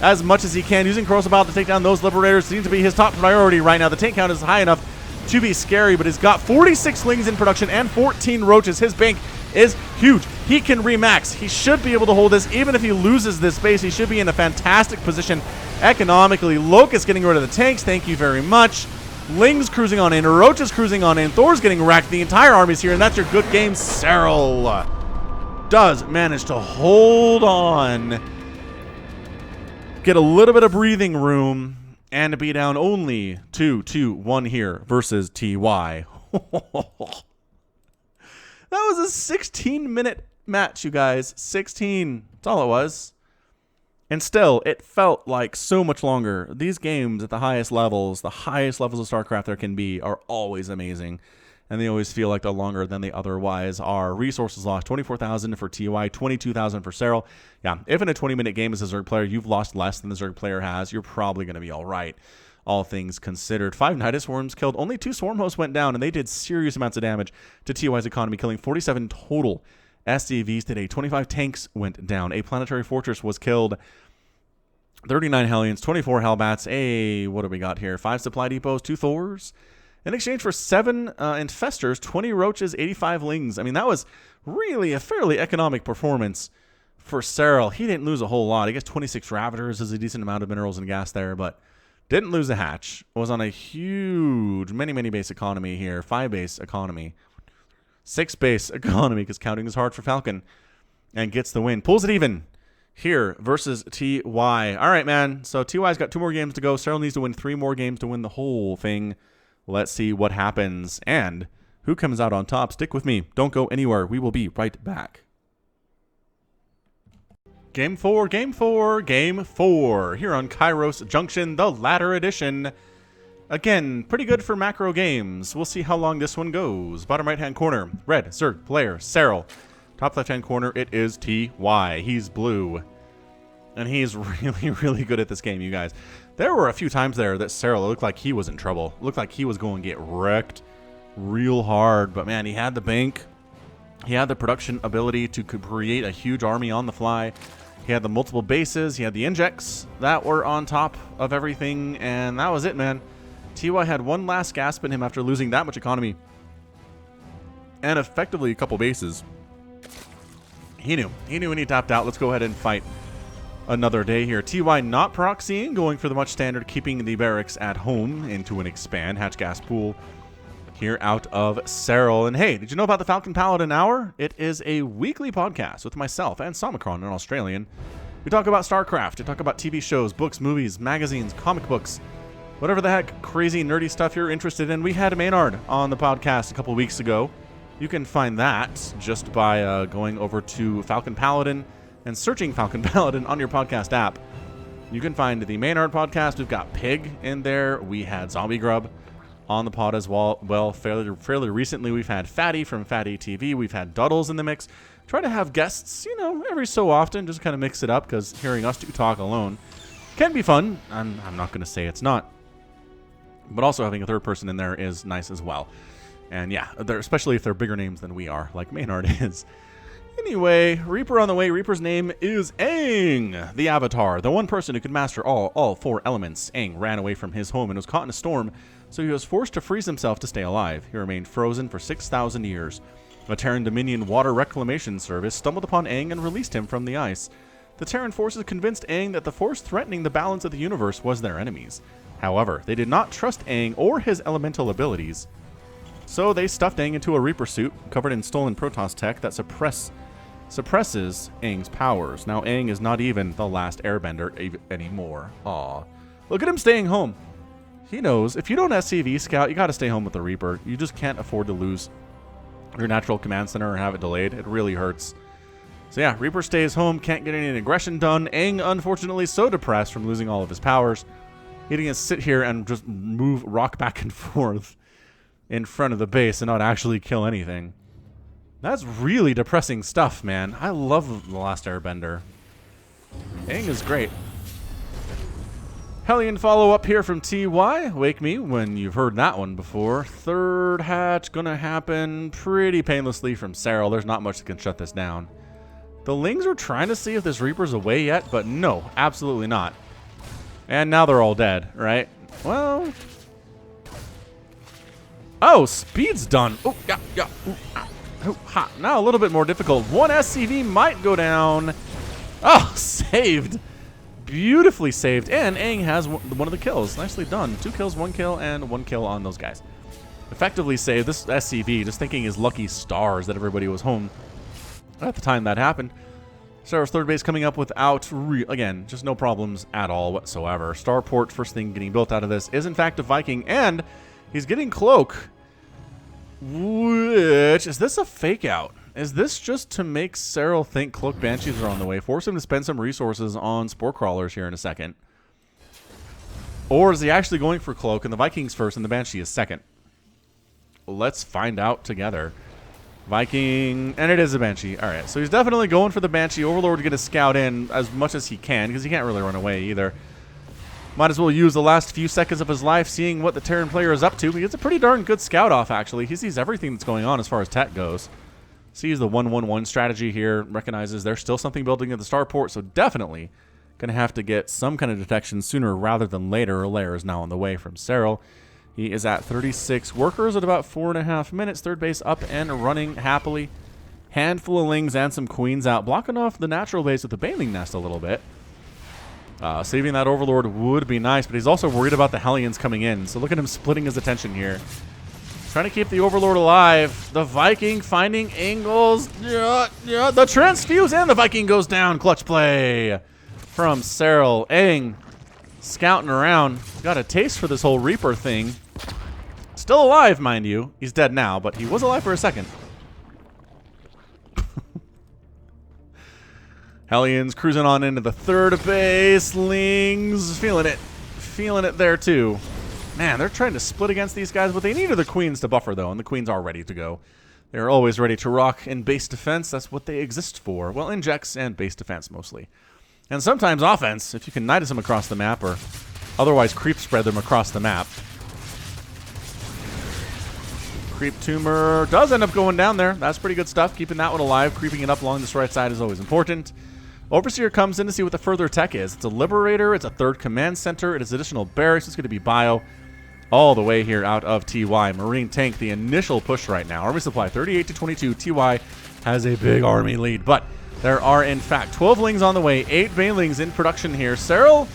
as much as he can. Using Corrosive Bile to take down those Liberators seems to be his top priority right now. The tank count is high enough to be scary, but he's got 46 Lings in production and 14 Roaches. His bank is huge. He can remax. He should be able to hold this. Even if he loses this base, he should be in a fantastic position economically. Locust getting rid of the tanks. Thank you very much. Lings cruising on in, Roaches cruising on in, Thor's getting wrecked, the entire army's here, and that's your good game. Serral does manage to hold on, get a little bit of breathing room, and to be down only 2-1 here versus TY. That was a 16-minute match, you guys. 16. That's all it was. And still, it felt like so much longer. These games at the highest levels of StarCraft there can be, are always amazing. And they always feel like they're longer than they otherwise are. Resources lost, 24,000 for TY, 22,000 for Serral. Yeah, if in a 20-minute game as a Zerg player, you've lost less than the Zerg player has, you're probably going to be all right, all things considered. 5 Nidus Swarms killed. Only 2 Swarm hosts went down, and they did serious amounts of damage to TY's economy, killing 47 total SCVs today. 25 tanks went down. A planetary fortress was killed. 39 Hellions, 24 Hellbats. What do we got here? 5 supply depots, 2 Thors. In exchange for 7 Infestors, 20 Roaches, 85 Lings. I mean, that was really a fairly economic performance for Serral. He didn't lose a whole lot. I guess 26 Ravagers is a decent amount of minerals and gas there, but didn't lose a hatch. Was on a huge, many base economy here. 5 base economy. 6 base economy, because counting is hard for Falcon. And gets the win. Pulls it even here versus TY. All right, man. So TY's got 2 more games to go. Serral needs to win 3 more games to win the whole thing. Let's see what happens and who comes out on top. Stick with me. Don't go anywhere. We will be right back. Game 4 here on Kairos Junction, the ladder edition. Again, pretty good for macro games. We'll see how long this one goes. Bottom right-hand corner, red, Zerg, player, Serral. Top left-hand corner, it is TY. He's blue. And he's really good at this game, you guys. There were a few times there that Serral looked like he was in trouble. Looked like he was going to get wrecked real hard. But, man, he had the bank. He had the production ability to create a huge army on the fly. He had the multiple bases. He had the injects that were on top of everything. And that was it, man. TY had one last gasp in him after losing that much economy. And effectively a couple bases. He knew when he tapped out. Let's go ahead and fight another day here. TY not proxying, going for the much standard, keeping the barracks at home into an expand. Hatch gas pool here out of Serral. And hey, did you know about the Falcon Paladin Hour? It is a weekly podcast with myself and Somicron, an Australian. We talk about StarCraft, we talk about TV shows, books, movies, magazines, comic books, whatever the heck crazy nerdy stuff you're interested in. We had Maynard on the podcast a couple weeks ago. You can find that just by going over to Falcon Paladin and searching Falcon Paladin on your podcast app. You can find the Maynard podcast. We've got Pig in there. We had Zombie Grub on the pod as well. Fairly recently, we've had Fatty from Fatty TV. We've had Duddles in the mix. Try to have guests, every so often, just kind of mix it up, because hearing us two talk alone can be fun. I'm not going to say it's not. But also having a third person in there is nice as well. And yeah, especially if they're bigger names than we are, like Maynard is. Anyway, Reaper on the way. Reaper's name is Aang, the Avatar, the one person who could master all four elements. Aang ran away from his home and was caught in a storm, so he was forced to freeze himself to stay alive. He remained frozen for 6,000 years. A Terran Dominion water reclamation service stumbled upon Aang and released him from the ice. The Terran forces convinced Aang that the force threatening the balance of the universe was their enemies. However, they did not trust Aang or his elemental abilities. So they stuffed Aang into a Reaper suit covered in stolen Protoss tech that suppresses Aang's powers. Now Aang is not even the last airbender anymore. Aw. Look at him staying home. He knows if you don't SCV scout, you gotta stay home with the Reaper. You just can't afford to lose your natural command center or have it delayed. It really hurts. So yeah, Reaper stays home, can't get any aggression done. Aang, unfortunately, so depressed from losing all of his powers, he can sit here and just rock back and forth in front of the base and not actually kill anything. That's really depressing stuff, man. I love The Last Airbender. Aang is great. Hellion follow-up here from TY. Wake me when you've heard that one before. Third hatch gonna happen pretty painlessly from Serral. There's not much that can shut this down. The Lings are trying to see if this Reaper's away yet, but no, absolutely not. And now they're all dead, right? Well... Oh, speed's done. Oh, yeah. Ooh, ah, oh, ha. Now a little bit more difficult. One SCV might go down. Oh, saved. Beautifully saved. And Aang has one of the kills. Nicely done. 2 kills, 1 kill, and 1 kill on those guys. Effectively saved. This SCV, just thinking his lucky stars that everybody was home at the time that happened. Serral's third base coming up without, again, just no problems at all whatsoever. Starport, first thing getting built out of this, is in fact a Viking, and he's getting Cloak. Which, is this a fake out? Is this just to make Serral think Cloak Banshees are on the way? Force him to spend some resources on Spore Crawlers here in a second. Or is he actually going for Cloak and the Vikings first and the Banshee is second? Let's find out together. Viking, and it is a Banshee. Alright, so he's definitely going for the Banshee. Overlord to get a scout in as much as he can, because he can't really run away either. Might as well use the last few seconds of his life seeing what the Terran player is up to. He gets a pretty darn good scout off, actually. He sees everything that's going on as far as tech goes. Sees the 1-1-1 strategy here, recognizes there's still something building at the starport, so definitely going to have to get some kind of detection sooner rather than later. Lair is now on the way from Serral. He is at 36 workers at about 4.5 minutes. Third base up and running happily. Handful of Lings and some Queens out, blocking off the natural base with the Baneling Nest a little bit. Saving that Overlord would be nice, but he's also worried about the Hellions coming in. So look at him splitting his attention here. Trying to keep the Overlord alive. The Viking finding angles. The transfuse and the Viking goes down. Clutch play from Serral. Aang scouting around. Got a taste for this whole Reaper thing. Still alive, mind you. He's dead now, but he was alive for a second. Hellions cruising on into the third base. Lings feeling it. Feeling it there too. Man, they're trying to split against these guys, but they needed the Queens to buffer, though, and the Queens are ready to go. They're always ready to rock in base defense. That's what they exist for. Well, injects and base defense, mostly. And sometimes offense, if you can nidus them across the map, or otherwise creep spread them across the map. Creep Tumor does end up going down there. That's pretty good stuff. Keeping that one alive. Creeping it up along this right side is always important. Overseer comes in to see what the further tech is. It's a Liberator. It's a third command center. It is additional barracks. It's going to be bio. All the way here out of TY. Marine Tank, the initial push right now. Army supply, 38 to 22. TY has a big army lead, but there are, in fact, 12 Lings on the way, 8 Banelings in production here. Serral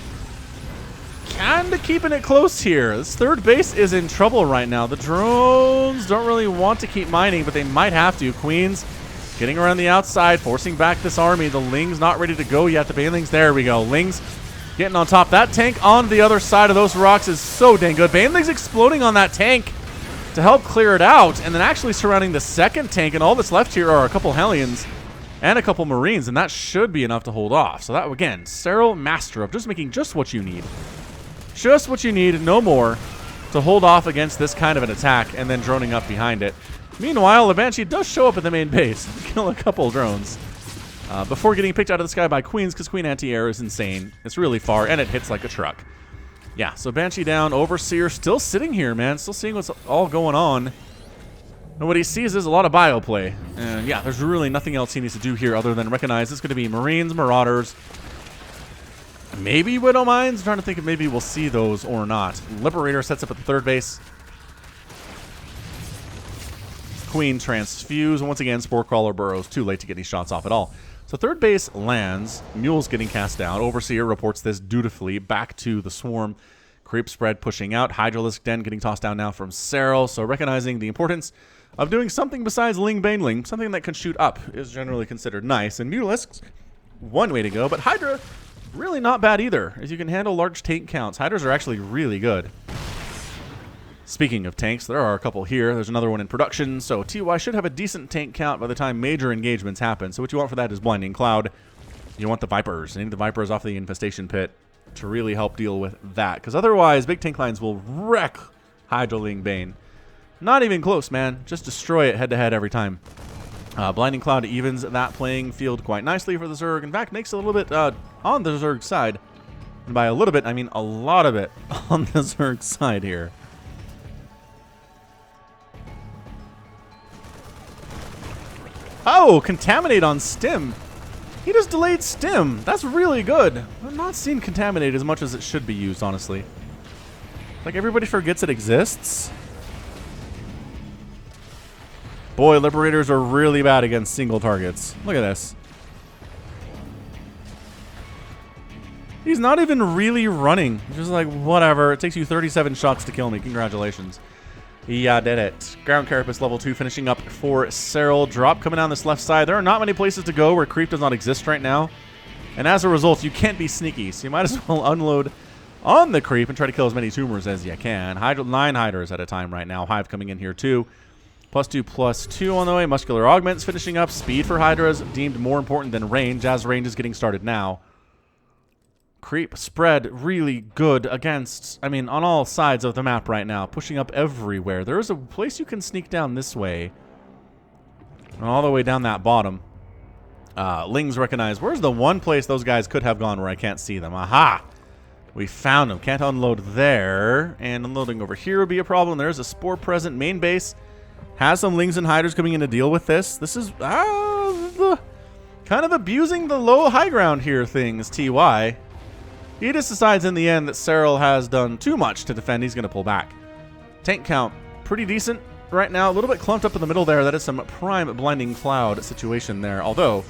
kind of keeping it close here. This third base is in trouble right now. The drones don't really want to keep mining, but they might have to. Queens getting around the outside, forcing back this army. The Ling's not ready to go yet. The Banelings, there we go. Ling's getting on top. That tank on the other side of those rocks is so dang good. Banelings exploding on that tank to help clear it out, and then actually surrounding the second tank, and all that's left here are a couple Hellions and a couple Marines, and that should be enough to hold off. So that, again, Serral master of just making just what you need. Just what you need, no more, to hold off against this kind of an attack, and then droning up behind it. Meanwhile, the Banshee does show up at the main base, kill a couple drones, before getting picked out of the sky by Queens, because Queen anti-air is insane. It's really far, and it hits like a truck. Yeah, so Banshee down, Overseer still sitting here, man, still seeing what's all going on. And what he sees is a lot of bio play. And yeah, there's really nothing else he needs to do here other than recognize it's going to be Marines, Marauders, maybe Widow Mines. I'm trying to think if maybe we'll see those or not. Liberator sets up at the third base. Queen transfuse. Once again, Spore Crawler burrows. Too late to get any shots off at all. So third base lands. Mule's getting cast down. Overseer reports this dutifully back to the swarm. Creep spread pushing out. Hydralisk Den getting tossed down now from Serral. So recognizing the importance of doing something besides Ling Baneling, something that can shoot up, is generally considered nice. And Mutalisk's one way to go, but Hydra, really not bad either, as you can handle large tank counts. Hydras are actually really good. Speaking of tanks, there are a couple here. There's another one in production, so TY should have a decent tank count by the time major engagements happen. So what you want for that is Blinding Cloud. You want the Vipers. You need the Vipers off the infestation pit to really help deal with that, because otherwise big tank lines will wreck Hydra Ling Bane. Not even close, man. Just destroy it head-to-head every time. Blinding Cloud evens that playing field quite nicely for the Zerg. In fact, makes it a little bit on the Zerg side. And by a little bit, I mean a lot of it on the Zerg side here. Oh, Contaminate on Stim. He just delayed Stim. That's really good. I've not seen Contaminate as much as it should be used, honestly. Like, everybody forgets it exists. Boy, Liberators are really bad against single targets. Look at this. He's not even really running. He's just like, whatever. It takes you 37 shots to kill me. Congratulations. Yeah, did it. Ground Carapace level 2 finishing up for Serral. Drop coming down this left side. There are not many places to go where creep does not exist right now. And as a result, you can't be sneaky. So you might as well unload on the creep and try to kill as many tumors as you can. 9 Hydras at a time right now. Hive coming in here too. +2/+2 on the way. Muscular Augments finishing up. Speed for Hydras deemed more important than range, as range is getting started now. Creep spread really good against, I mean, on all sides of the map right now. Pushing up everywhere. There is a place you can sneak down this way. And all the way down that bottom. Lings recognize, where's the one place those guys could have gone where I can't see them? Aha! We found them. Can't unload there. And unloading over here would be a problem. There's a Spore present. Main base has some Lings and Hydras coming in to deal with this. This is kind of abusing the low high ground here things, TY. He just decides in the end that Serral has done too much to defend. He's going to pull back. Tank count, pretty decent right now. A little bit clumped up in the middle there. That is some prime Blinding Cloud situation there. Although,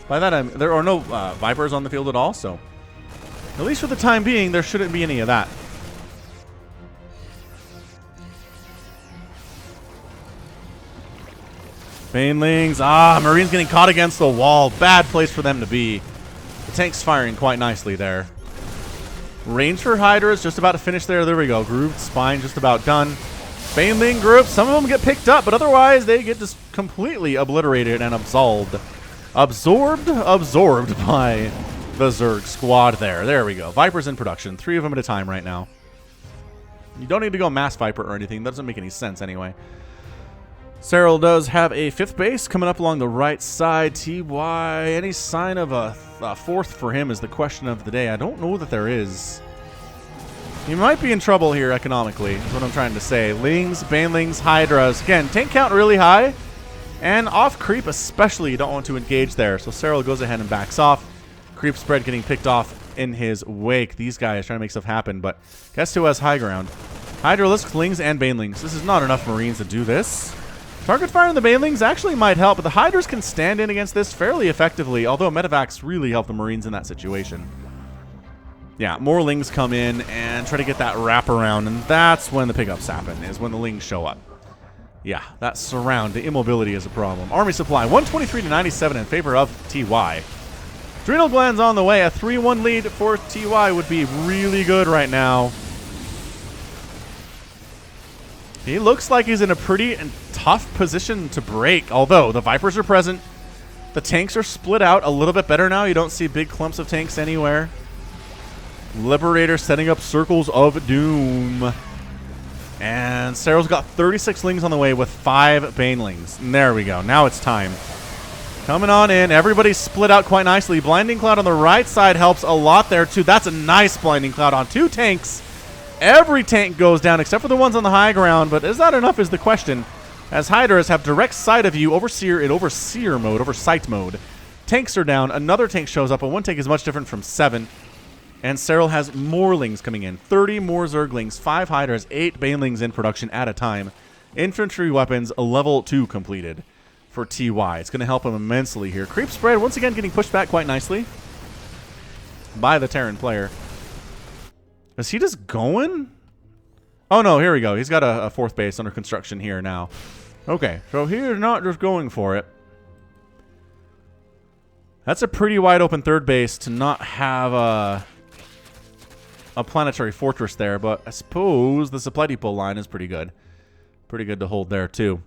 by that there are no Vipers on the field at all. So, at least for the time being, there shouldn't be any of that. Banelings. Marines getting caught against the wall. Bad place for them to be. The tank's firing quite nicely there. Range for Hydra is just about to finish there. There we go. Grooved Spine just about done. Baneling group. Some of them get picked up, but otherwise they get just completely obliterated and absolved. Absorbed by the Zerg squad there. There we go. Vipers in production. 3 of them at a time right now. You don't need to go Mass Viper or anything. That doesn't make any sense anyway. Serral does have a 5th base coming up along the right side. TY, any sign of a 4th for him is the question of the day. I don't know that there is. He might be in trouble here economically, is what I'm trying to say. Lings, Banelings, Hydras. Again, tank count really high. And off creep especially, you don't want to engage there. So Serral goes ahead and backs off. Creep spread getting picked off in his wake. These guys trying to make stuff happen, but guess who has high ground? Hydralisk, Lings, and Banelings. This is not enough Marines to do this. Target fire on the Banelings actually might help, but the Hydras can stand in against this fairly effectively, although Medivacs really help the Marines in that situation. Yeah, more Lings come in and try to get that wraparound, and that's when the pickups happen, is when the Lings show up. Yeah, that surround, the immobility is a problem. Army supply, 123 to 97 in favor of TY. Adrenal glands on the way. A 3-1 lead for TY would be really good right now. He looks like he's in a pretty tough position to break, although the Vipers are present. The tanks are split out a little bit better now. You don't see big clumps of tanks anywhere. Liberator setting up circles of doom. And Serral's got 36 Lings on the way with 5 Banelings. And there we go. Now it's time. Coming on in. Everybody's split out quite nicely. Blinding Cloud on the right side helps a lot there, too. That's a nice Blinding Cloud on 2 tanks. Every tank goes down except for the ones on the high ground, but is that enough is the question, as Hydras have direct sight of you, Overseer in Overseer mode, Oversight mode. Tanks are down. Another tank shows up, and one tank is much different from 7. And Serral has more Lings coming in. 30 more Zerglings, 5 Hydras, 8 Banelings in production at a time. Infantry weapons, level 2 completed for TY. It's going to help him immensely here. Creep spread, once again, getting pushed back quite nicely by the Terran player. Is he just going? Oh, no, here we go. He's got a 4th base under construction here now. Okay, so he's not just going for it. That's a pretty wide open 3rd base to not have a planetary fortress there, but I suppose the supply depot line is pretty good. Pretty good to hold there, too.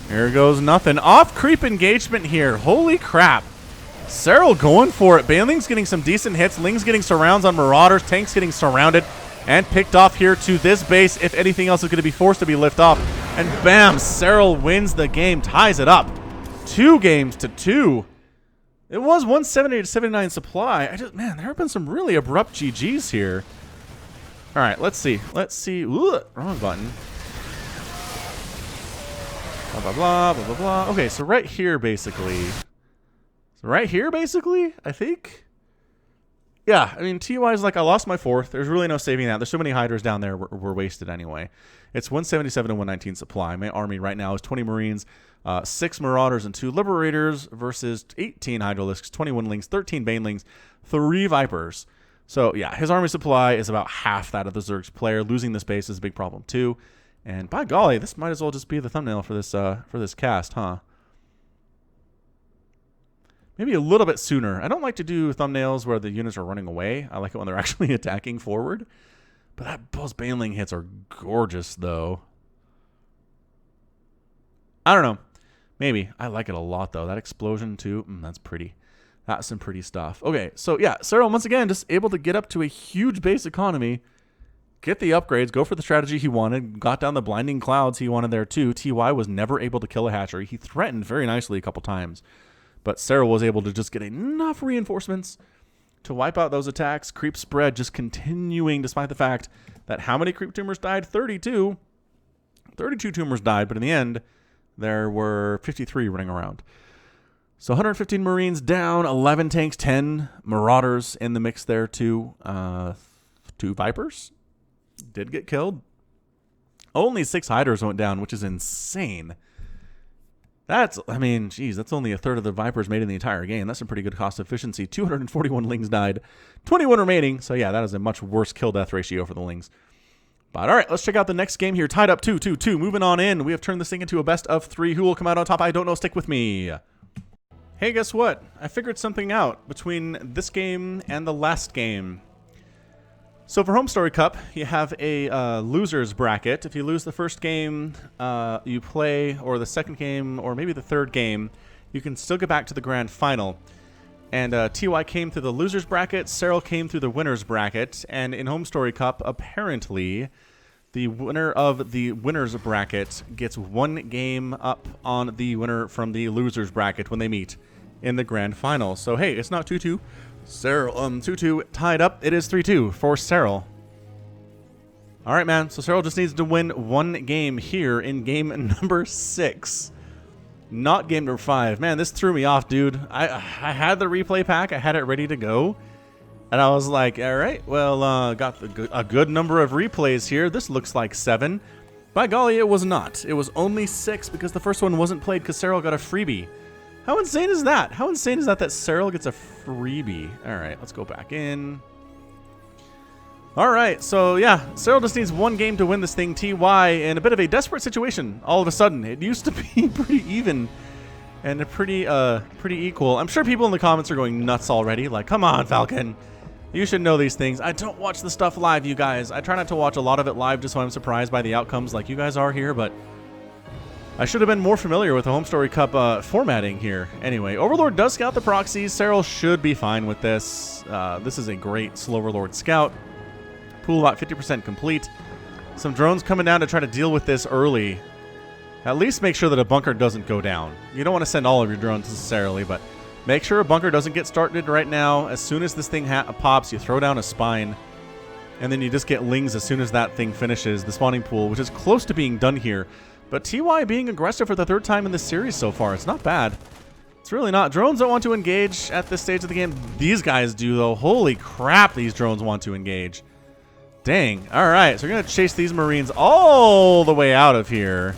Here goes nothing. Off creep engagement here. Holy crap. Serral going for it. Baneling's getting some decent hits. Ling's getting surrounds on Marauders. Tank's getting surrounded and picked off here to this base. If anything else is going to be forced to be lifted off. And bam, Serral wins the game. Ties it up. 2 games to 2. It was 170 to 79 supply. Man, there have been some really abrupt GGs here. All right, let's see. Let's see. Ooh, wrong button. Blah, blah, blah, blah, blah, blah. Okay, so right here, basically. I think? Yeah, I mean, TY's like, I lost my 4th. There's really no saving that. There's so many Hydras down there, we're wasted anyway. It's 177 to 119 supply. My army right now is 20 Marines, 6 Marauders, and 2 Liberators versus 18 Hydralisks, 21 Lings, 13 Banelings, 3 Vipers. So, yeah, his army supply is about half that of the Zerg's player. Losing this base is a big problem, too. And by golly, this might as well just be the thumbnail for this cast, huh? Maybe a little bit sooner. I don't like to do thumbnails where the units are running away. I like it when they're actually attacking forward. But those Baneling hits are gorgeous, though. I don't know. Maybe. I like it a lot, though. That explosion, too. That's pretty. That's some pretty stuff. Okay, so yeah, Serral, once again, just able to get up to a huge base economy. Get the upgrades, go for the strategy he wanted, got down the blinding clouds he wanted there too. TY was never able to kill a hatchery. He threatened very nicely a couple times, but Serral was able to just get enough reinforcements to wipe out those attacks. Creep spread just continuing despite the fact that how many creep tumors died? 32. 32 tumors died, but in the end, there were 53 running around. So 115 Marines down, 11 tanks, 10 Marauders in the mix there too. 2 Vipers did get killed. Only 6 Hydras went down, which is insane. I mean, geez, that's only a third of the Vipers made in the entire game. That's some pretty good cost efficiency. 241 Lings died, 21 remaining. So yeah, that is a much worse kill-death ratio for the Lings. But all right, let's check out the next game here. Tied up 2-2-2. Moving on in. We have turned this thing into a best of 3. Who will come out on top? I don't know. Stick with me. Hey, guess what? I figured something out between this game and the last game. So for Home Story Cup, you have a loser's bracket. If you lose the first game you play, or the second game, or maybe the third game, you can still get back to the grand final. And TY came through the loser's bracket, Serral came through the winner's bracket, and in Home Story Cup, apparently, the winner of the winner's bracket gets 1 game up on the winner from the loser's bracket when they meet in the grand final. So hey, it's not 2-2. Serral, 2-2 tied up. It is 3-2 for Serral. All right, man. So Serral just needs to win 1 game here in game number 6. Not game number 5. Man, this threw me off, dude. I had the replay pack. I had it ready to go. And I was like, all right, well, got a good number of replays here. This looks like 7. By golly, it was not. It was only 6 because the first one wasn't played because Serral got a freebie. How insane is that? How insane is that Serral gets a freebie? All right, let's go back in. All right, so yeah, Serral just needs 1 game to win this thing. TY in a bit of a desperate situation. All of a sudden, it used to be pretty even and pretty equal. I'm sure people in the comments are going nuts already. Like, come on, Falcon. You should know these things. I don't watch the stuff live, you guys. I try not to watch a lot of it live just so I'm surprised by the outcomes like you guys are here, but I should have been more familiar with the Home Story Cup formatting here. Anyway, Overlord does scout the proxies. Serral should be fine with this. This is a great slow Overlord scout. Pool about 50% complete. Some drones coming down to try to deal with this early. At least make sure that a bunker doesn't go down. You don't want to send all of your drones necessarily, but make sure a bunker doesn't get started right now. As soon as this thing pops, you throw down a spine, and then you just get lings as soon as that thing finishes the spawning pool, which is close to being done here. But TY being aggressive for the 3rd time in this series so far. It's not bad. It's really not. Drones don't want to engage at this stage of the game. These guys do, though. Holy crap, these drones want to engage. Dang. All right, so we're going to chase these Marines all the way out of here.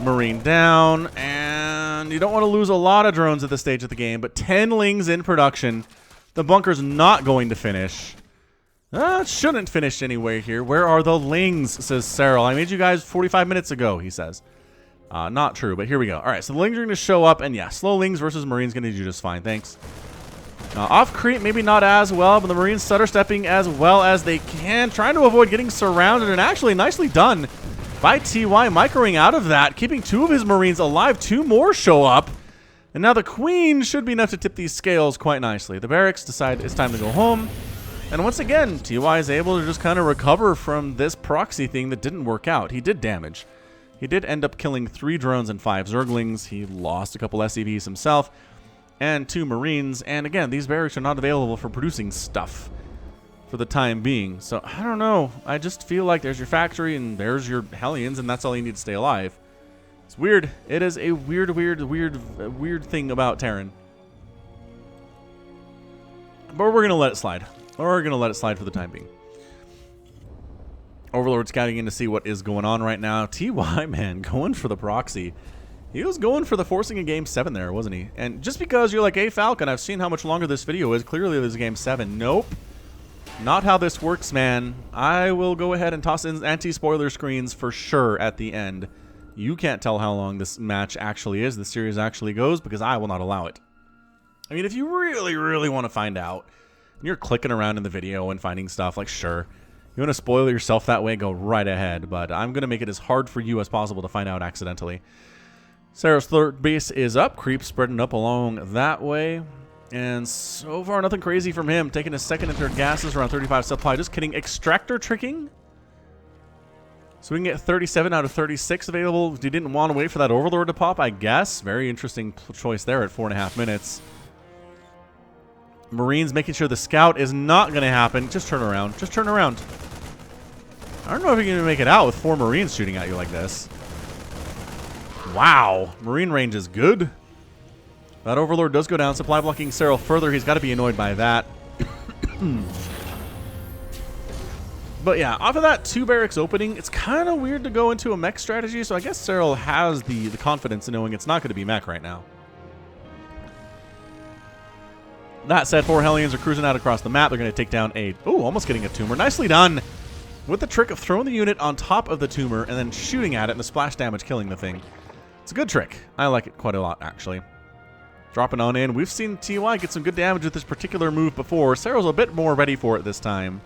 Marine down, and you don't want to lose a lot of drones at this stage of the game, but 10 lings in production. The bunker's not going to finish. It shouldn't finish anyway here. Where are the lings, says Serral. I made you guys 45 minutes ago, he says. Not true, but here we go. All right, so the lings are going to show up, and yeah, slow lings versus Marines going to do just fine. Thanks. Off creep, maybe not as well, but the Marines stutter stepping as well as they can, trying to avoid getting surrounded, and actually nicely done by TY, microing out of that, keeping 2 of his Marines alive. 2 more show up, and now the Queen should be enough to tip these scales quite nicely. The barracks decide it's time to go home, and once again, TY is able to just kind of recover from this proxy thing that didn't work out. He did damage. He did end up killing 3 drones and 5 Zerglings. He lost a couple SCVs himself and 2 Marines, and again, these barracks are not available for producing stuff for the time being. So, I don't know. I just feel like there's your factory and there's your Hellions, and that's all you need to stay alive. It's weird. It is a weird thing about Terran. But we're going to let it slide. We're going to let it slide for the time being. Overlord scouting in to see what is going on right now. TY, man, going for the proxy. He was going for the forcing a game 7 there, wasn't he? And just because you're like, hey, Falcon, I've seen how much longer this video is. Clearly, there's game 7. Nope. Not how this works, man. I will go ahead and toss in anti-spoiler screens for sure at the end. You can't tell how long this match actually is, the series actually goes, because I will not allow it. I mean, if you really want to find out, and you're clicking around in the video and finding stuff, like, sure. You want to spoil yourself that way, go right ahead. But I'm going to make it as hard for you as possible to find out accidentally. Serral's 3rd base is up. Creep spreading up along that way. And so far, nothing crazy from him. Taking his 2nd and 3rd gases, around 35 supply. Just kidding. Extractor tricking. So we can get 37 out of 36 available. He didn't want to wait for that Overlord to pop, I guess. Very interesting choice there at 4.5 minutes. Marines making sure the scout is not going to happen. Just turn around. Just turn around. I don't know if you can make it out with 4 Marines shooting at you like this. Wow. Marine range is good. That Overlord does go down. Supply blocking Serral further. He's got to be annoyed by that. But yeah, off of that 2 barracks opening, it's kind of weird to go into a mech strategy, so I guess Serral has the confidence in knowing it's not going to be mech right now. That said, 4 Hellions are cruising out across the map. They're going to take down a... Ooh, almost getting a tumor. Nicely done. With the trick of throwing the unit on top of the tumor and then shooting at it and the splash damage killing the thing. It's a good trick. I like it quite a lot, actually. Dropping on in. We've seen TY get some good damage with this particular move before. Serral's a bit more ready for it this time.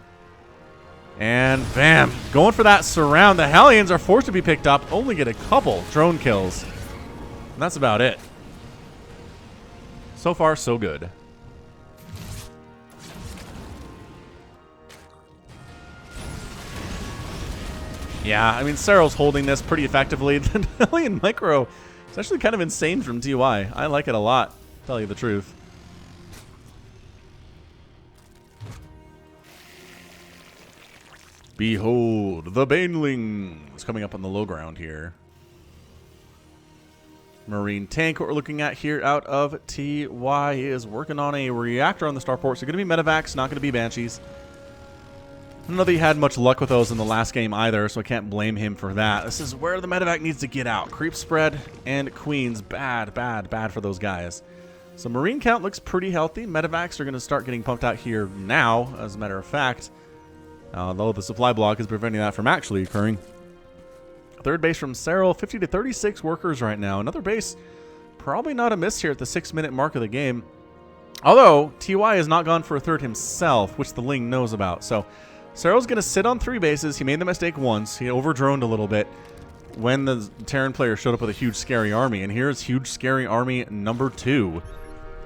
And bam. Going for that surround. The Hellions are forced to be picked up. Only get a couple drone kills. And that's about it. So far, so good. Yeah, I mean, Serral's holding this pretty effectively. The Hellion Micro is actually kind of insane from TY. I like it a lot, to tell you the truth. Behold, the Banelings coming up on the low ground here. Marine tank, what we're looking at here out of TY is working on a reactor on the starport. So going to be medevacs, not going to be banshees. I don't know that he had much luck with those in the last game either, so I can't blame him for that. This is where the medevac needs to get out. Creep spread and queens. Bad, bad, bad for those guys. So marine count looks pretty healthy. Medevacs are going to start getting pumped out here now, as a matter of fact. Although the supply block is preventing that from actually occurring. Third base from Serral, 50 to 36 workers right now. Another base, probably not a miss here at the 6-minute mark of the game. Although, TY has not gone for a third himself, which the Ling knows about. So, Serral's going to sit on 3 bases. He made the mistake once. He overdroned a little bit when the Terran player showed up with a huge, scary army. And here's huge, scary army number 2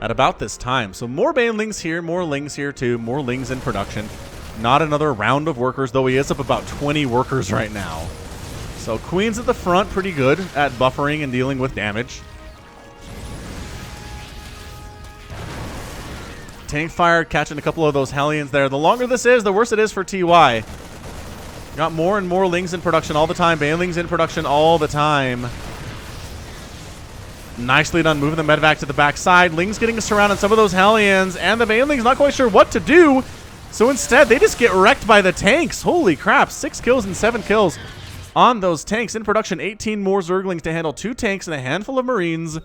at about this time. So, more Banelings here, more Lings here too, more Lings in production. Not another round of workers, though he is up about 20 workers right now. So, Queens at the front, pretty good at buffering and dealing with damage. Tank fire, catching a couple of those Hellions there. The longer this is, the worse it is for TY. Got more and more Lings in production all the time. Banelings in production all the time. Nicely done moving the medevac to the backside. Lings getting surrounded some of those Hellions, and the Banelings not quite sure what to do. So instead, they just get wrecked by the tanks. Holy crap, 6 kills and 7 kills on those tanks. In production, 18 more Zerglings to handle 2 tanks and a handful of Marines.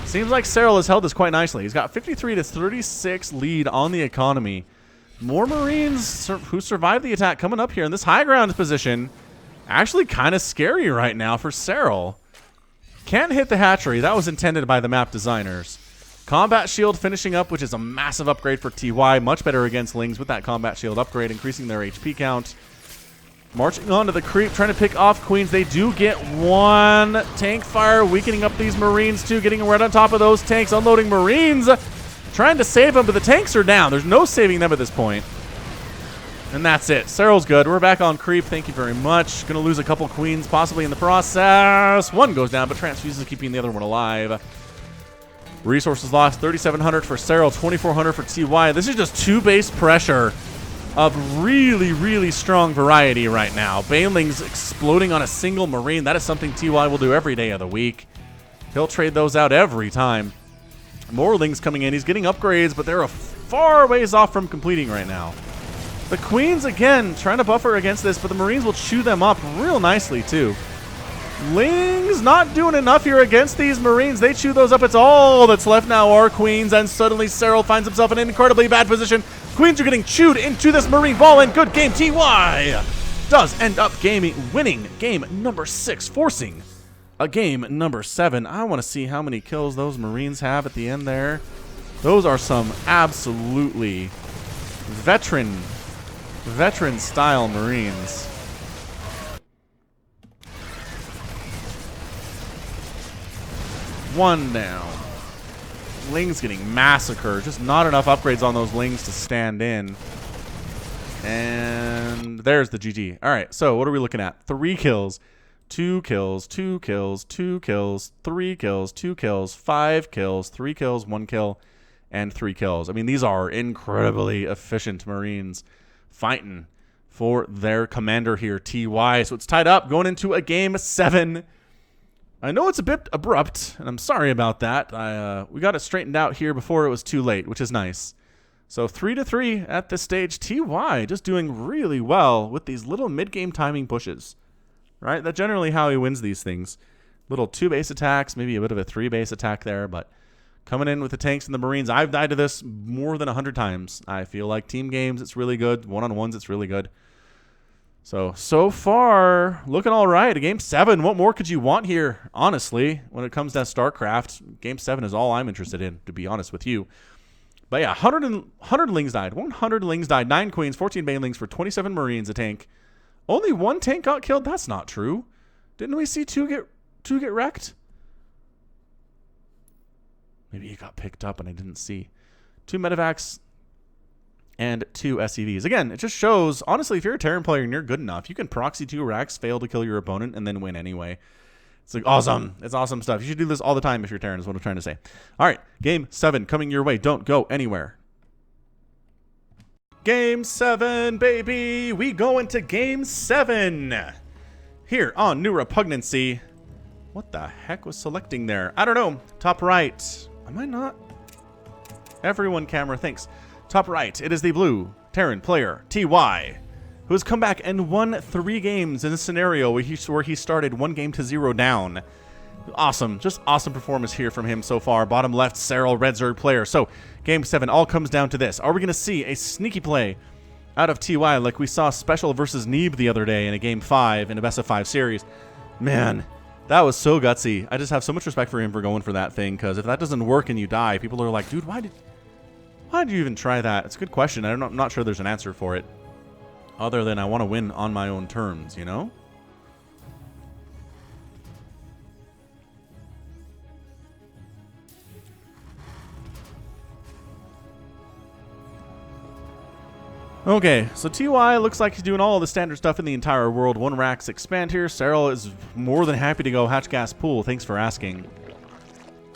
Seems like Serral has held this quite nicely. He's got 53 to 36 lead on the economy. More Marines who survived the attack coming up here in this high ground position. Actually kind of scary right now for Serral. Can't hit the hatchery. That was intended by the map designers. Combat Shield finishing up, which is a massive upgrade for TY. Much better against Lings with that Combat Shield upgrade, increasing their HP count. Marching on to the creep, trying to pick off Queens. They do get 1 tank fire, weakening up these Marines too, getting right on top of those tanks, unloading Marines, trying to save them, but the tanks are down. There's no saving them at this point. And that's it. Serral's good. We're back on creep. Thank you very much. Going to lose a couple Queens possibly in the process. 1 goes down, but Transfuse is keeping the other one alive. Resources lost, 3,700 for Serral, 2,400 for TY. This is just 2 base pressure of really, really strong variety right now. Banelings exploding on a single Marine. That is something TY will do every day of the week. He'll trade those out every time. More Lings coming in. He's getting upgrades, but they're a far ways off from completing right now. The Queens, again, trying to buffer against this, but the Marines will chew them up real nicely, too. Lings not doing enough here against these Marines. They chew those up. It's all that's left now are Queens, and suddenly Serral finds himself in an incredibly bad position. Queens are getting chewed into this Marine ball, and good game. TY does end up winning game number 6, forcing a game number 7. I want to see how many kills those Marines have at the end there. Those are some absolutely veteran style Marines. One down. Lings getting massacred. Just not enough upgrades on those Lings to stand in. And there's the GG. All right, so what are we looking at? 3 kills, 2 kills, 2 kills, 2 kills, 3 kills, 2 kills, 5 kills, 3 kills, 1 kill, and 3 kills. I mean, these are incredibly efficient Marines fighting for their commander here, TY. So it's tied up going into a game 7. I know it's a bit abrupt, and I'm sorry about that. We got it straightened out here before it was too late, which is nice. So 3-3 at this stage. TY just doing really well with these little mid-game timing pushes, right? That's generally how he wins these things. Little 2-base attacks, maybe a bit of a 3-base attack there, but coming in with the tanks and the Marines. I've died to this more than 100 times. I feel like team games, it's really good. One-on-ones, it's really good. So far, looking all right. Game 7, what more could you want here, honestly, when it comes to StarCraft? Game 7 is all I'm interested in, to be honest with you. But yeah, 100 Lings died. 100 Lings died. 9 Queens, 14 Banelings for 27 Marines a tank. Only 1 tank got killed? That's not true. Didn't we see 2 get wrecked? Maybe he got picked up and I didn't see. 2 medevacs and 2 SCVs. Again, it just shows, honestly, if you're a Terran player and you're good enough, you can proxy 2 racks, fail to kill your opponent, and then win anyway. It's like awesome. It's awesome stuff. You should do this all the time if you're Terran, is what I'm trying to say. All right, game 7 coming your way. Don't go anywhere. Game 7, baby. We go into game 7 here on New Repugnancy. What the heck was selecting there? I don't know. Top right. Am I not? Everyone camera thinks. Top right, it is the blue Terran player, TY. who has come back and won 3 games in a scenario where he started 1 game to 0 down. Awesome. Just awesome performance here from him so far. Bottom left, Serral, red Zerg player. So, game 7 all comes down to this. Are we going to see a sneaky play out of TY like we saw Special versus Neeb the other day in a game 5 in a best of 5 series? Man, that was so gutsy. I just have so much respect for him for going for that thing, because if that doesn't work and you die, people are like, dude, why did you even try that? It's a good question. I'm not sure there's an answer for it, other than I want to win on my own terms, you know? Okay, so TY looks like he's doing all the standard stuff in the entire world. 1 racks expand here. Serral is more than happy to go hatch gas pool. Thanks for asking.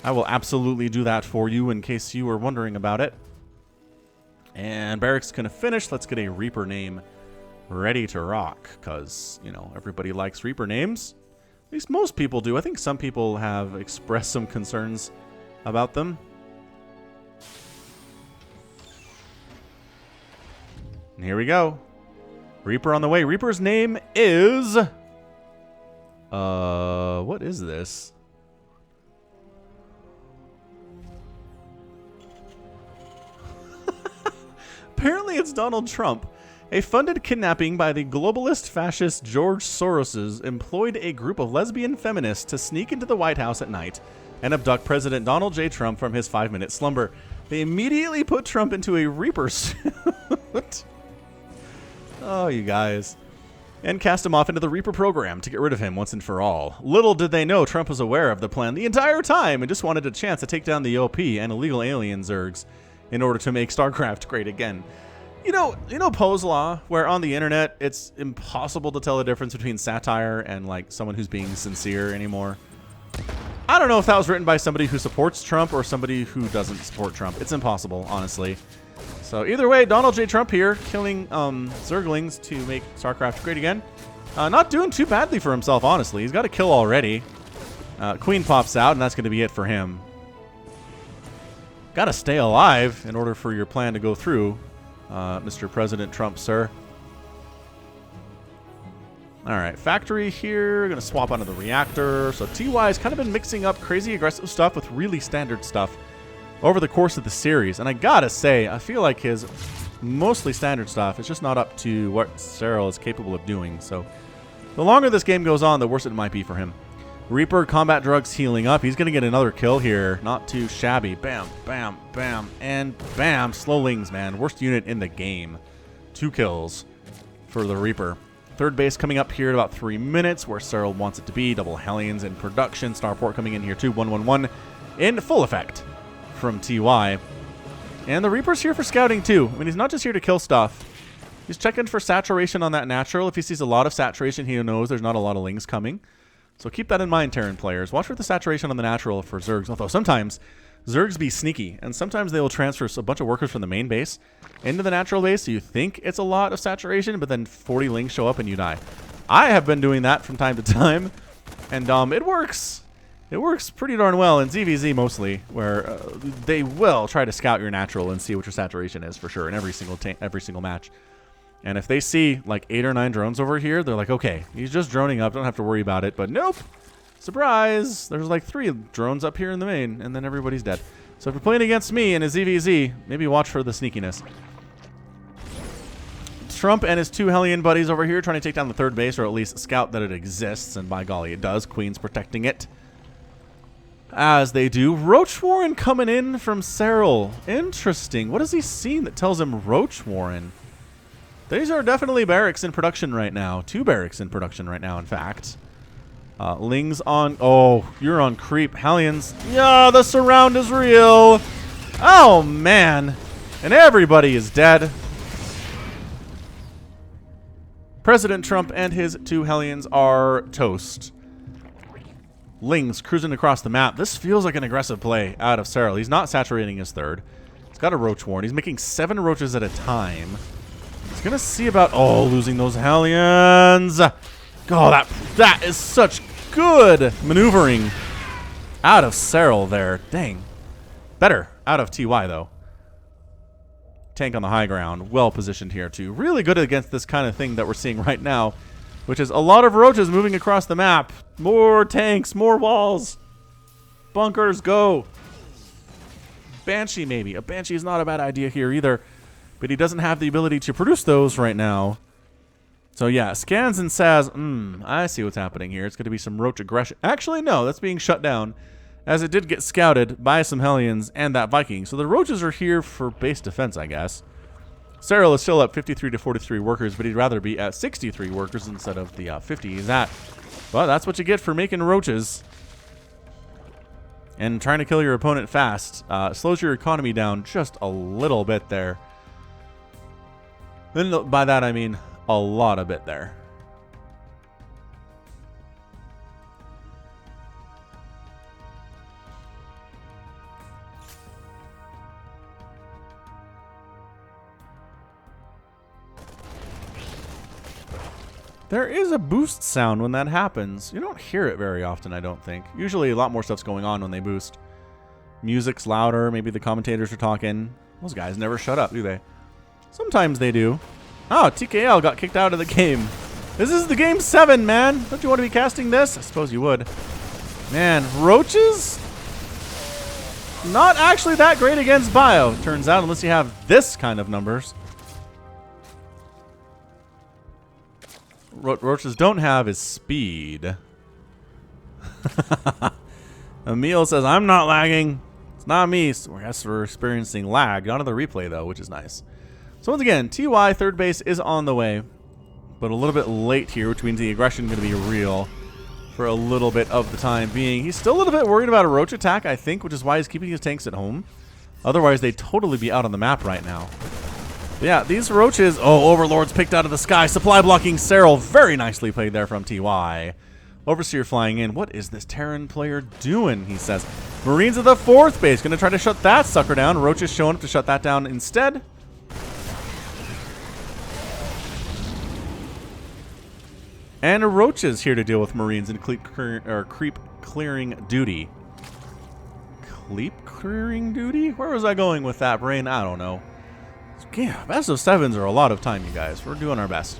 I will absolutely do that for you in case you were wondering about it. And Barracks gonna finish. Let's get a Reaper name ready to rock, because, you know, everybody likes Reaper names. At least most people do. I think some people have expressed some concerns about them. And here we go. Reaper on the way. Reaper's name is... what is this? Apparently it's Donald Trump. A funded kidnapping by the globalist fascist George Soros employed a group of lesbian feminists to sneak into the White House at night and abduct President Donald J. Trump from his 5-minute slumber. They immediately put Trump into a Reaper suit. Oh, you guys. And cast him off into the Reaper program to get rid of him once and for all. Little did they know Trump was aware of the plan the entire time and just wanted a chance to take down the OP and illegal alien Zergs in order to make StarCraft great again. You know Poe's Law, where on the internet it's impossible to tell the difference between satire and like someone who's being sincere anymore? I don't know if that was written by somebody who supports Trump or somebody who doesn't support Trump. It's impossible, honestly. So either way, Donald J. Trump here, killing Zerglings to make StarCraft great again. Not doing too badly for himself, honestly. He's got a kill already. Queen pops out, and that's going to be it for him. Got to stay alive in order for your plan to go through, Mr. President Trump, sir. All right, factory here. Going to swap onto the reactor. So TY has kind of been mixing up crazy aggressive stuff with really standard stuff over the course of the series. And I gotta say, I feel like his mostly standard stuff is just not up to what Serral is capable of doing. So the longer this game goes on, the worse it might be for him. Reaper, combat drugs healing up. He's gonna get another kill here. Not too shabby. Bam, bam, bam, and bam. Slowlings, man. Worst unit in the game. 2 kills for the Reaper. Third base coming up here in about 3 minutes, where Serral wants it to be. Double Hellions in production. Starport coming in here too. 1-1-1 in full effect from TY. And the Reaper's here for scouting too. I mean, he's not just here to kill stuff. He's checking for saturation on that natural. If he sees a lot of saturation, he knows there's not a lot of lings coming. So keep that in mind, Terran players. Watch for the saturation on the natural for Zergs. Although sometimes Zergs be sneaky, and sometimes they will transfer a bunch of workers from the main base into the natural base, so you think it's a lot of saturation, but then 40 lings show up and you die. I have been doing that from time to time, and it works. It works pretty darn well in ZVZ mostly, where they will try to scout your natural and see what your saturation is for sure in every single match. And if they see like 8 or 9 drones over here, they're like, okay, he's just droning up, don't have to worry about it. But nope, surprise, there's like 3 drones up here in the main, and then everybody's dead. So if you're playing against me in a ZVZ, maybe watch for the sneakiness. Trump and his 2 Hellion buddies over here trying to take down the 3rd base, or at least scout that it exists, and by golly, it does. Queen's protecting it, as they do. Roach Warren coming in from Serral. Interesting. What has he seen that tells him Roach Warren? These are definitely barracks in production right now. 2 barracks in production right now, in fact. Lings on... Oh, you're on creep. Hellions. Yeah, the surround is real. Oh, man. And everybody is dead. President Trump and his 2 Hellions are toast. Lings cruising across the map. This feels like an aggressive play out of Serral. He's not saturating his 3rd. He's got a Roach Warren. He's making 7 roaches at a time. He's going to see about... Oh, losing those Hellions. Oh, that is such good maneuvering out of Serral there. Dang. Better out of TY, though. tank on the high ground. Well positioned here, too. Really good against this kind of thing that we're seeing right now, which is a lot of roaches moving across the map. More tanks, more walls. Bunkers, go. Banshee, maybe. A Banshee is not a bad idea here either, but he doesn't have the ability to produce those right now. So yeah, scans and says, I see what's happening here. It's going to be some roach aggression. Actually, no, that's being shut down, as it did get scouted by some Hellions and that Viking. So the roaches are here for base defense, I guess. Serral is still at 53 to 43 workers, but he'd rather be at 63 workers instead of the 50 he's at. But that's what you get for making roaches. And trying to kill your opponent fast slows your economy down just a little bit there. And by that I mean a lot of it there. There is a boost sound when that happens. You don't hear it very often, I don't think. Usually a lot more stuff's going on when they boost. Music's louder, maybe the commentators are talking. Those guys never shut up, do they? Sometimes they do. Oh, TKL got kicked out of the game. This is the game 7, man. Don't you want to be casting this? I suppose you would. Man, roaches? Not actually that great against bio, turns out, unless you have this kind of numbers. What roaches don't have is speed. Emil says, I'm not lagging. It's not me. So I guess we're experiencing lag. Not on the replay, though, which is nice. So once again, TY third base is on the way, but a little bit late here, which means the aggression is going to be real for a little bit of the time being. He's still a little bit worried about a roach attack, I think, which is why he's keeping his tanks at home. Otherwise, they'd totally be out on the map right now. But yeah, these roaches... Oh, Overlord's picked out of the sky. Supply blocking Serral. Very nicely played there from TY. Overseer flying in. What is this Terran player doing, he says. Marines at the fourth base. Going to try to shut that sucker down. Roaches showing up to shut that down instead. And a roach is here to deal with Marines in creep clearing duty. Creep clearing duty? Where was I going with that, brain? I don't know. Yeah, best of 7s are a lot of time, you guys. We're doing our best.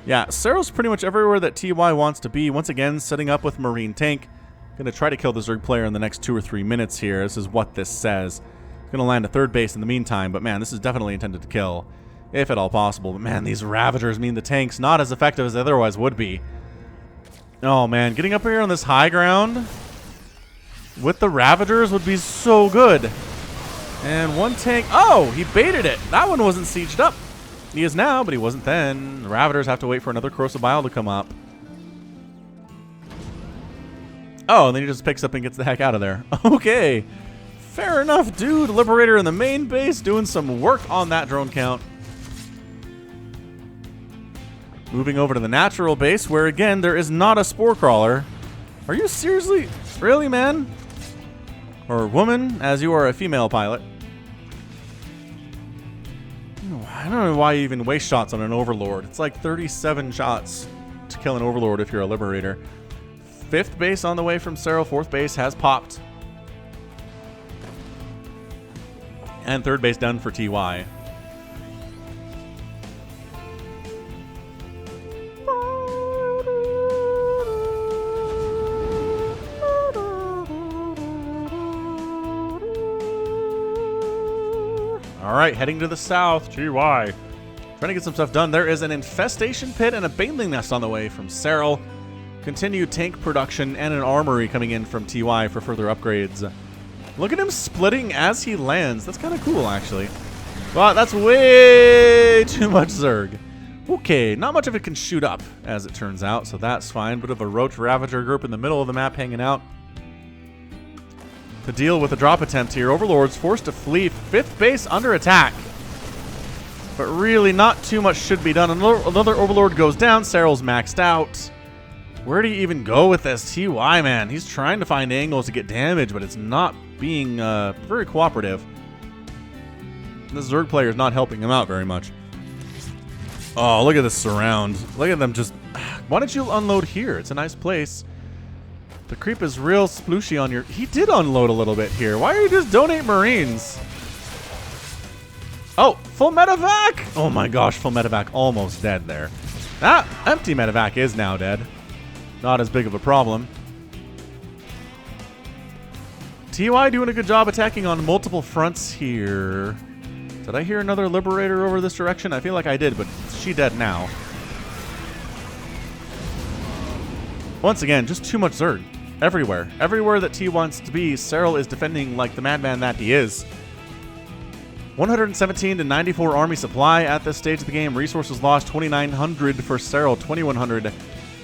Yeah, Serral's pretty much everywhere that TY wants to be. Once again, setting up with Marine tank. Going to try to kill the Zerg player in the next 2 or 3 minutes here. This is what this says. Going to land a third base in the meantime, but man, this is definitely intended to kill, if at all possible. But man, these Ravagers mean the tank's not as effective as they otherwise would be. Oh man, getting up here on this high ground with the Ravagers would be so good. And one tank... Oh, he baited it. That one wasn't sieged up. He is now, but he wasn't then. The Ravagers have to wait for another Corrosive Bile to come up. Oh, and then he just picks up and gets the heck out of there. Okay. Fair enough, dude. Liberator in the main base doing some work on that drone count. Moving over to the natural base, where again, there is not a Spore Crawler. Are you seriously... Really, man? Or woman, as you are a female pilot. I don't know why you even waste shots on an Overlord. It's like 37 shots to kill an Overlord if you're a Liberator. Fifth base on the way from Serral. Fourth base has popped. And third base done for TY. All right, heading to the south, TY. Trying to get some stuff done. There is an infestation pit and a baneling nest on the way from Serral. Continued tank production and an armory coming in from TY for further upgrades. Look at him splitting as he lands. That's kind of cool, actually. But that's way too much Zerg. Okay, not much of it can shoot up, as it turns out, so that's fine. Bit of a Roach Ravager group in the middle of the map hanging out. To deal with a drop attempt here, Overlord's forced to flee. Fifth base under attack. But really, not too much should be done. Another Overlord goes down. Serral's maxed out. Where do you even go with this? TY, man. He's trying to find angles to get damage, but it's not being very cooperative. This Zerg player is not helping him out very much. Oh, look at this surround. Look at them just... Why don't you unload here? It's a nice place. The creep is real splooshy on your... He did unload a little bit here. Why are you just donate Marines? Oh, full medevac! Oh my gosh, full medevac almost dead there. Ah, empty medevac is now dead. Not as big of a problem. TY doing a good job attacking on multiple fronts here. Did I hear another Liberator over this direction? I feel like I did, but she dead now. Once again, just too much Zerg. Everywhere. Everywhere that T wants to be, Serral is defending like the madman that he is. 117 to 94 army supply at this stage of the game. Resources lost 2,900 for Serral, 2,100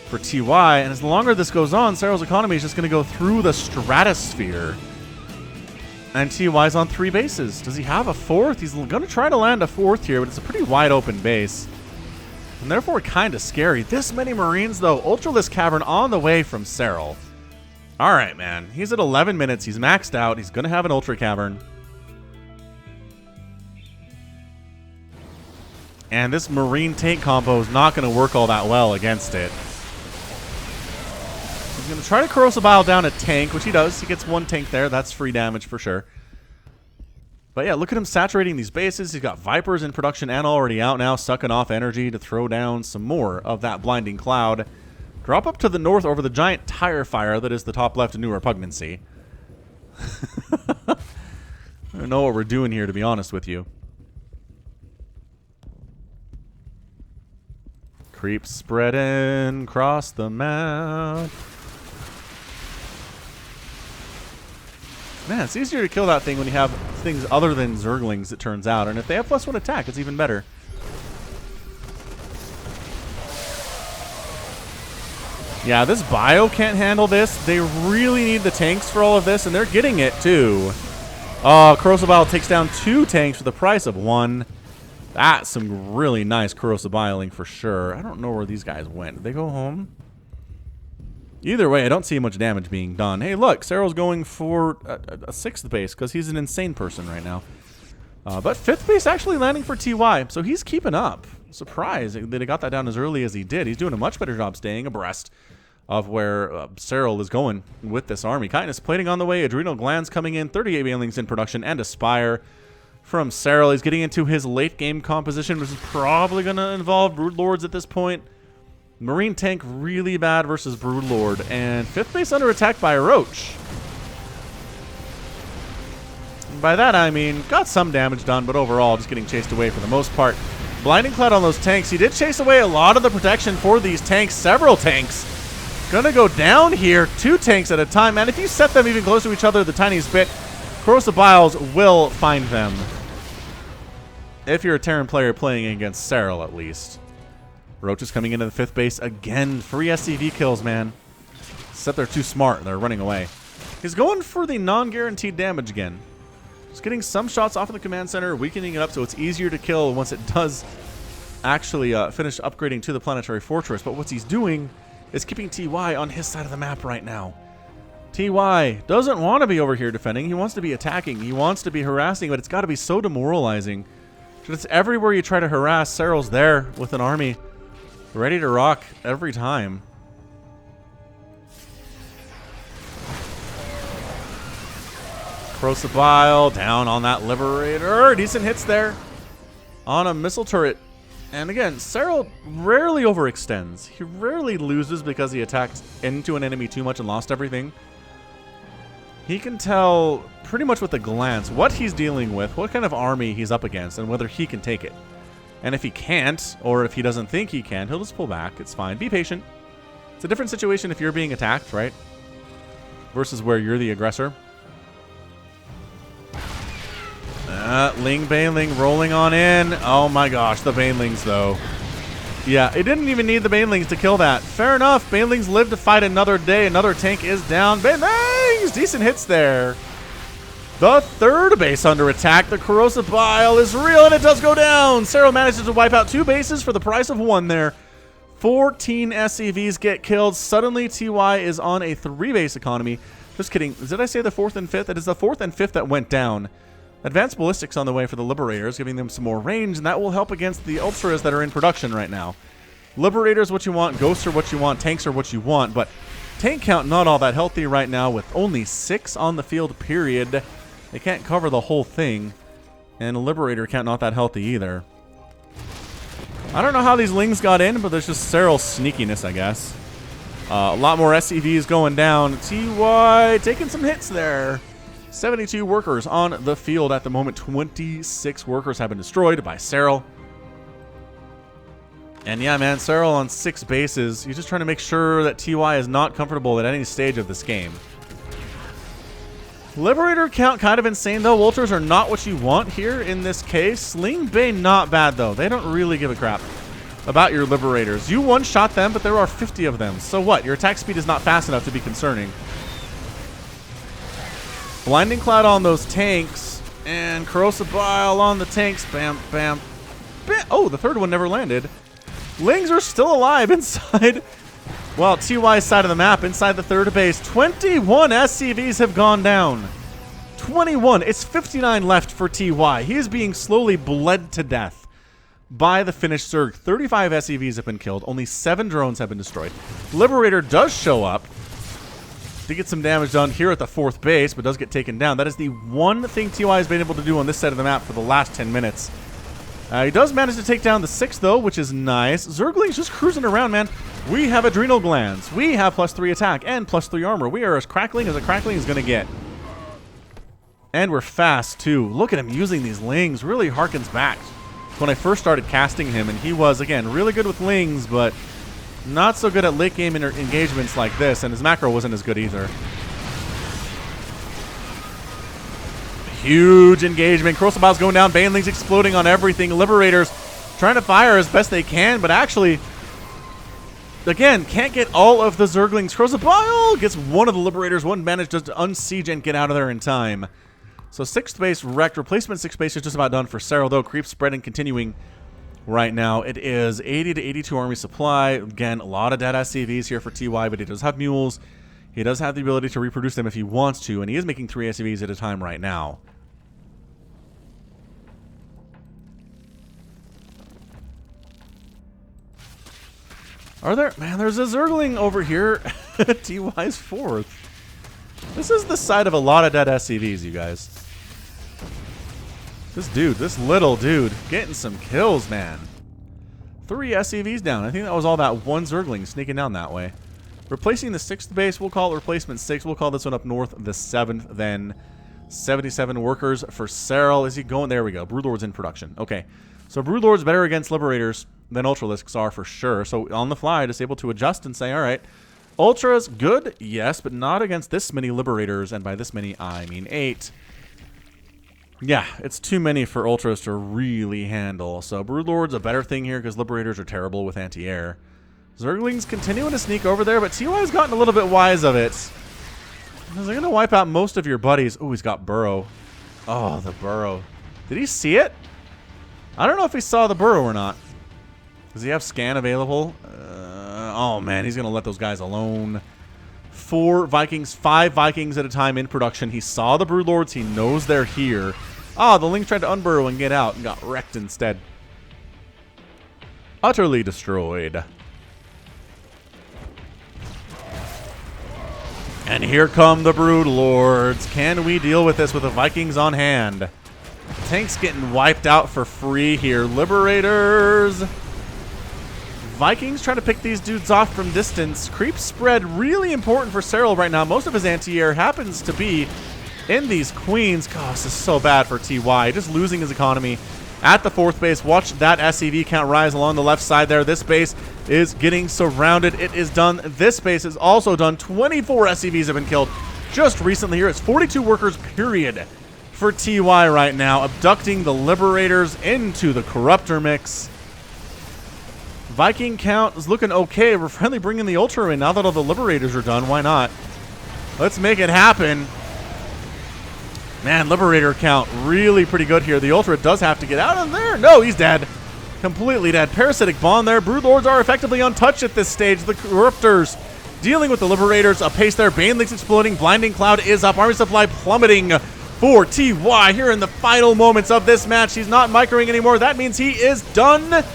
for TY. And as longer this goes on, Serral's economy is just going to go through the stratosphere. And TY's on 3 bases. Does he have a 4th? He's going to try to land a 4th here, but it's a pretty wide open base. And therefore kind of scary. This many Marines, though. Ultralisk Cavern on the way from Serral. All right, man. He's at 11 minutes. He's maxed out. He's going to have an Ultra Cavern. And this Marine tank combo is not going to work all that well against it. He's going to try to Corrosive Bile down a tank, which he does. He gets 1 tank there. That's free damage for sure. But yeah, look at him saturating these bases. He's got Vipers in production and already out now, sucking off energy to throw down some more of that blinding cloud. Drop up to the north over the giant tire fire that is the top left of New Repugnancy. I don't know what we're doing here, to be honest with you. Creep spreading across the map. Man, it's easier to kill that thing when you have things other than Zerglings, it turns out. And if they have +1 attack, it's even better. Yeah, this bio can't handle this. They really need the tanks for all of this, and they're getting it, too. Oh, Corrosive Bile takes down 2 tanks for the price of 1. That's some really nice Corrosive Biling for sure. I don't know where these guys went. Did they go home? Either way, I don't see much damage being done. Hey, look, Serral's going for a 6th base because he's an insane person right now. But 5th base actually landing for TY, so he's keeping up. Surprised that he got that down as early as he did. He's doing a much better job staying abreast of where Serral is going with this army. Kindness plating on the way, Adrenal Glands coming in, 38 Banelings in production, and Aspire from Serral. He's getting into his late game composition, which is probably going to involve Broodlords at this point. Marine tank really bad versus Broodlord, and 5th base under attack by a Roach. And by that I mean, got some damage done, but overall just getting chased away for the most part. Blinding Cloud on those tanks. He did chase away a lot of the protection for these tanks, several tanks. Gonna go down here, 2 tanks at a time, and if you set them even closer to each other the tiniest bit, Corrosive Biles will find them. If you're a Terran player playing against Serral, at least. Roach is coming into the 5th base again. Free SCV kills, man. Except they're too smart. They're running away. He's going for the non-guaranteed damage again. Just getting some shots off of the command center, weakening it up so it's easier to kill once it does actually finish upgrading to the planetary fortress. But what he's doing is keeping TY on his side of the map right now. TY doesn't want to be over here defending. He wants to be attacking. He wants to be harassing, but it's got to be so demoralizing. It's everywhere you try to harass, Serral's there with an army ready to rock every time. Corrosive Bile down on that Liberator. Decent hits there on a missile turret. And again, Serral rarely overextends. He rarely loses because he attacked into an enemy too much and lost everything. He can tell pretty much with a glance what he's dealing with, what kind of army he's up against, and whether he can take it. And if he can't, or if he doesn't think he can, he'll just pull back. It's fine. Be patient. It's a different situation if you're being attacked, right? Versus where you're the aggressor. Ling Baneling rolling on in. Oh my gosh, the Banelings though. Yeah, it didn't even need the Banelings to kill that. Fair enough. Banelings live to fight another day. Another tank is down. Banelings! Decent hits there. The 3rd base under attack. The Corrosive Bile is real, and it does go down. Serral manages to wipe out 2 bases for the price of 1 there. 14 SCVs get killed. Suddenly, TY is on a 3-base economy. Just kidding. Did I say the 4th and 5th? It is the 4th and 5th that went down. Advanced Ballistics on the way for the Liberators, giving them some more range, and that will help against the Ultras that are in production right now. Liberators what you want, Ghosts are what you want, Tanks are what you want, but Tank count not all that healthy right now with only 6 on the field, period. They can't cover the whole thing. And a Liberator count not that healthy either. I don't know how these Lings got in, but there's just Serral sneakiness, I guess. A lot more SCVs going down. TY taking some hits there. 72 workers on the field at the moment. 26 workers have been destroyed by Serral. And yeah, man, Serral on 6 bases. He's just trying to make sure that TY is not comfortable at any stage of this game. Liberator count kind of insane, though. Ultras are not what you want here in this case. Sling Bay not bad, though. They don't really give a crap about your Liberators. You one-shot them, but there are 50 of them. So what? Your attack speed is not fast enough to be concerning. Blinding Cloud on those tanks. And Corrosive Bile on the tanks. Bam, bam, bam. Oh, the third one never landed. Lings are still alive inside, well, TY's side of the map, inside the third base. 21 SCVs have gone down. 21. It's 59 left for TY. He is being slowly bled to death by the Finnish Zerg. 35 SCVs have been killed. Only 7 drones have been destroyed. Liberator does show up to get some damage done here at the 4th base, but does get taken down. That is the one thing TY has been able to do on this side of the map for the last 10 minutes. He does manage to take down the 6th, though, which is nice. Zergling's just cruising around, man. We have adrenal glands. We have +3 attack and +3 armor. We are as crackling as a crackling is going to get. And we're fast, too. Look at him using these Lings. Really harkens back to when I first started casting him. And he was, again, really good with Lings, but not so good at late game engagements like this. And his macro wasn't as good either. Huge engagement. Corrosive Bile's going down. Banelings exploding on everything. Liberators trying to fire as best they can, but actually, again, can't get all of the Zerglings. Corrosive Bile gets one of the Liberators. One manage just to unsiege and get out of there in time. So 6th base wrecked. Replacement 6th base is just about done for Serral, though. Creep spreading continuing right now. It is 80 to 82 army supply. Again, a lot of dead SCVs here for TY, but he does have mules. He does have the ability to reproduce them if he wants to, and he is making 3 SCVs at a time right now. Are there? Man, there's a Zergling over here. TY's 4th. This is the side of a lot of dead SCVs, you guys. This dude, this little dude, getting some kills, man. 3 SCVs down. I think that was all that one Zergling sneaking down that way. Replacing the 6th base, we'll call it replacement 6. We'll call this one up north the 7th, then 77 workers for Serral. Is he going? There we go. Broodlord's in production. Okay. So Broodlord's better against Liberators than Ultralisks are for sure. So on the fly, just able to adjust and say, all right, Ultra's good, yes, but not against this many Liberators. And by this many, I mean 8. Yeah, it's too many for Ultras to really handle. So Broodlord's a better thing here because Liberators are terrible with anti-air. Zergling's continuing to sneak over there, but TY's gotten a little bit wise of it. They're going to wipe out most of your buddies. Oh, he's got Burrow. Oh, the Burrow. Did he see it? I don't know if he saw the Burrow or not. Does he have scan available? Oh, man, he's going to let those guys alone. 4 Vikings, 5 Vikings at a time in production. He saw the Broodlords. He knows they're here. Ah, the Link tried to unburrow and get out and got wrecked instead. Utterly destroyed. And here come the Broodlords. Can we deal with this with the Vikings on hand? Tanks getting wiped out for free here. Liberators. Vikings trying to pick these dudes off from distance. Creep spread really important for Serral right now. Most of his anti-air happens to be in these queens. Gosh, this is so bad for TY. Just losing his economy at the 4th base. Watch that SCV count rise along the left side there. This base is getting surrounded. It is done. This base is also done. 24 SCVs have been killed just recently here. It's 42 workers, period, for TY right now. Abducting the Liberators into the Corruptor mix. Viking count is looking okay. We're finally bringing the Ultra in now that all the Liberators are done. Why not? Let's make it happen. Man, Liberator count really pretty good here. The Ultra does have to get out of there. No, he's dead. Completely dead. Parasitic Bond there. Broodlords are effectively untouched at this stage. The Corruptors dealing with the Liberators. A pace there. Banelings exploding. Blinding Cloud is up. Army supply plummeting for TY here in the final moments of this match. He's not microing anymore. That means he is done.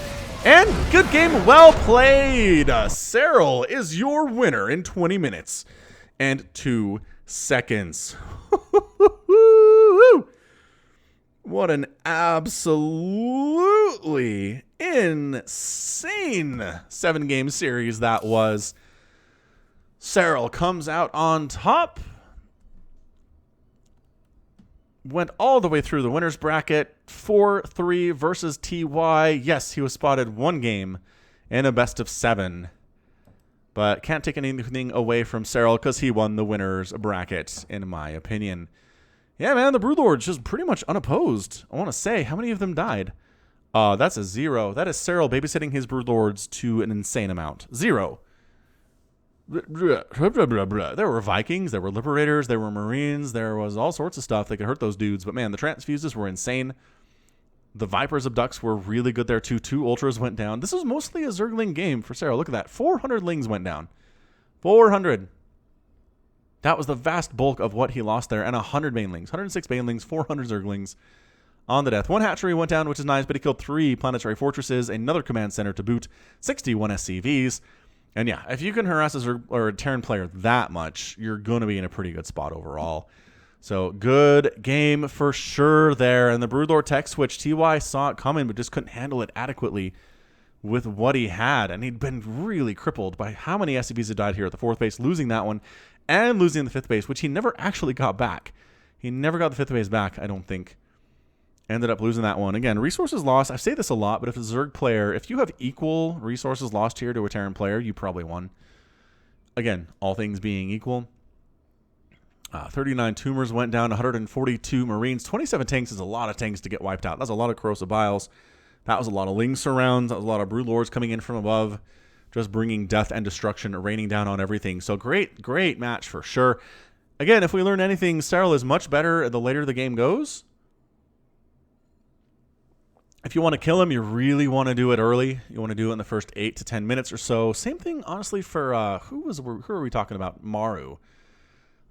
And good game, well played. Serral is your winner in 20 minutes and 2 seconds. What an absolutely insane 7-game series that was. Serral comes out on top. Went all the way through the winner's bracket. 4-3 versus TY. Yes, he was spotted 1 game in a best of 7. But can't take anything away from Serral because he won the winner's bracket, in my opinion. Yeah, man, the Broodlords just pretty much unopposed. I want to say, how many of them died? That's a 0. That is Serral babysitting his Broodlords to an insane amount. 0. There were Vikings, there were Liberators, there were Marines, there was all sorts of stuff that could hurt those dudes. But man, the Transfuses were insane. The Vipers Abducts were really good there too. 2 Ultras went down. This was mostly a Zergling game for Serral. Look at that. 400 Lings went down. 400. That was the vast bulk of what he lost there. And 100 Banelings. 106 Banelings, 400 Zerglings on the death. 1 hatchery went down, which is nice, but he killed 3 planetary fortresses, another command center to boot, 61 SCVs. And yeah, if you can harass a Terran player that much, you're going to be in a pretty good spot overall. So good game for sure there. And the Broodlord tech switch, TY saw it coming, but just couldn't handle it adequately with what he had. And he'd been really crippled by how many SCVs had died here at the 4th base, losing that one and losing the 5th base, which he never actually got back. He never got the 5th base back, I don't think. Ended up losing that one. Again, resources lost. I say this a lot, but if a Zerg player, if you have equal resources lost here to a Terran player, you probably won. Again, all things being equal. 39 tumors went down, 142 Marines. 27 tanks is a lot of tanks to get wiped out. That's a lot of Corrosive Biles. That was a lot of Ling surrounds. That was a lot of Broodlords coming in from above, just bringing death and destruction, raining down on everything. So great match for sure. Again, if we learn anything, Serral is much better the later the game goes. If you want to kill him, you really want to do it early. You want to do it in the first 8 to 10 minutes or so. Same thing, honestly, for who are we talking about? Maru.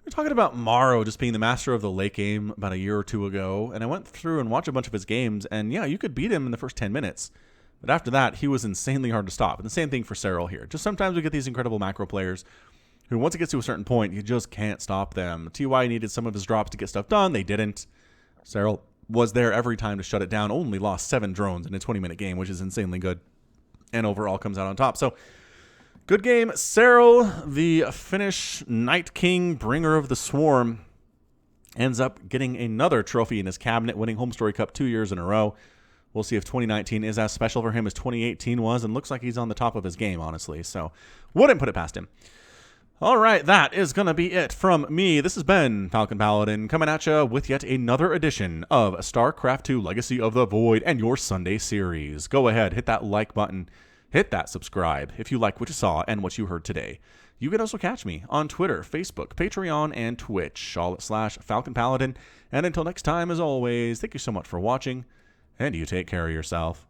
We're talking about Maru just being the master of the late game about a year or 2 ago, and I went through and watched a bunch of his games, and yeah, you could beat him in the first 10 minutes. But after that, he was insanely hard to stop. And the same thing for Serral here. Just sometimes we get these incredible macro players who, once it gets to a certain point, you just can't stop them. TY needed some of his drops to get stuff done. They didn't. Serral was there every time to shut it down. Only lost 7 drones in a 20-minute game, which is insanely good. And overall comes out on top. So, good game. Serral, the Finnish Night King, bringer of the Swarm, ends up getting another trophy in his cabinet, winning Home Story Cup 2 years in a row. We'll see if 2019 is as special for him as 2018 was, and looks like he's on the top of his game, honestly. So, wouldn't put it past him. All right, that is going to be it from me. This has been Falcon Paladin coming at you with yet another edition of StarCraft 2 Legacy of the Void and your Sunday series. Go ahead, hit that like button, hit that subscribe if you like what you saw and what you heard today. You can also catch me on Twitter, Facebook, Patreon, and Twitch, all at /Falcon Paladin. And until next time, as always, thank you so much for watching, and you take care of yourself.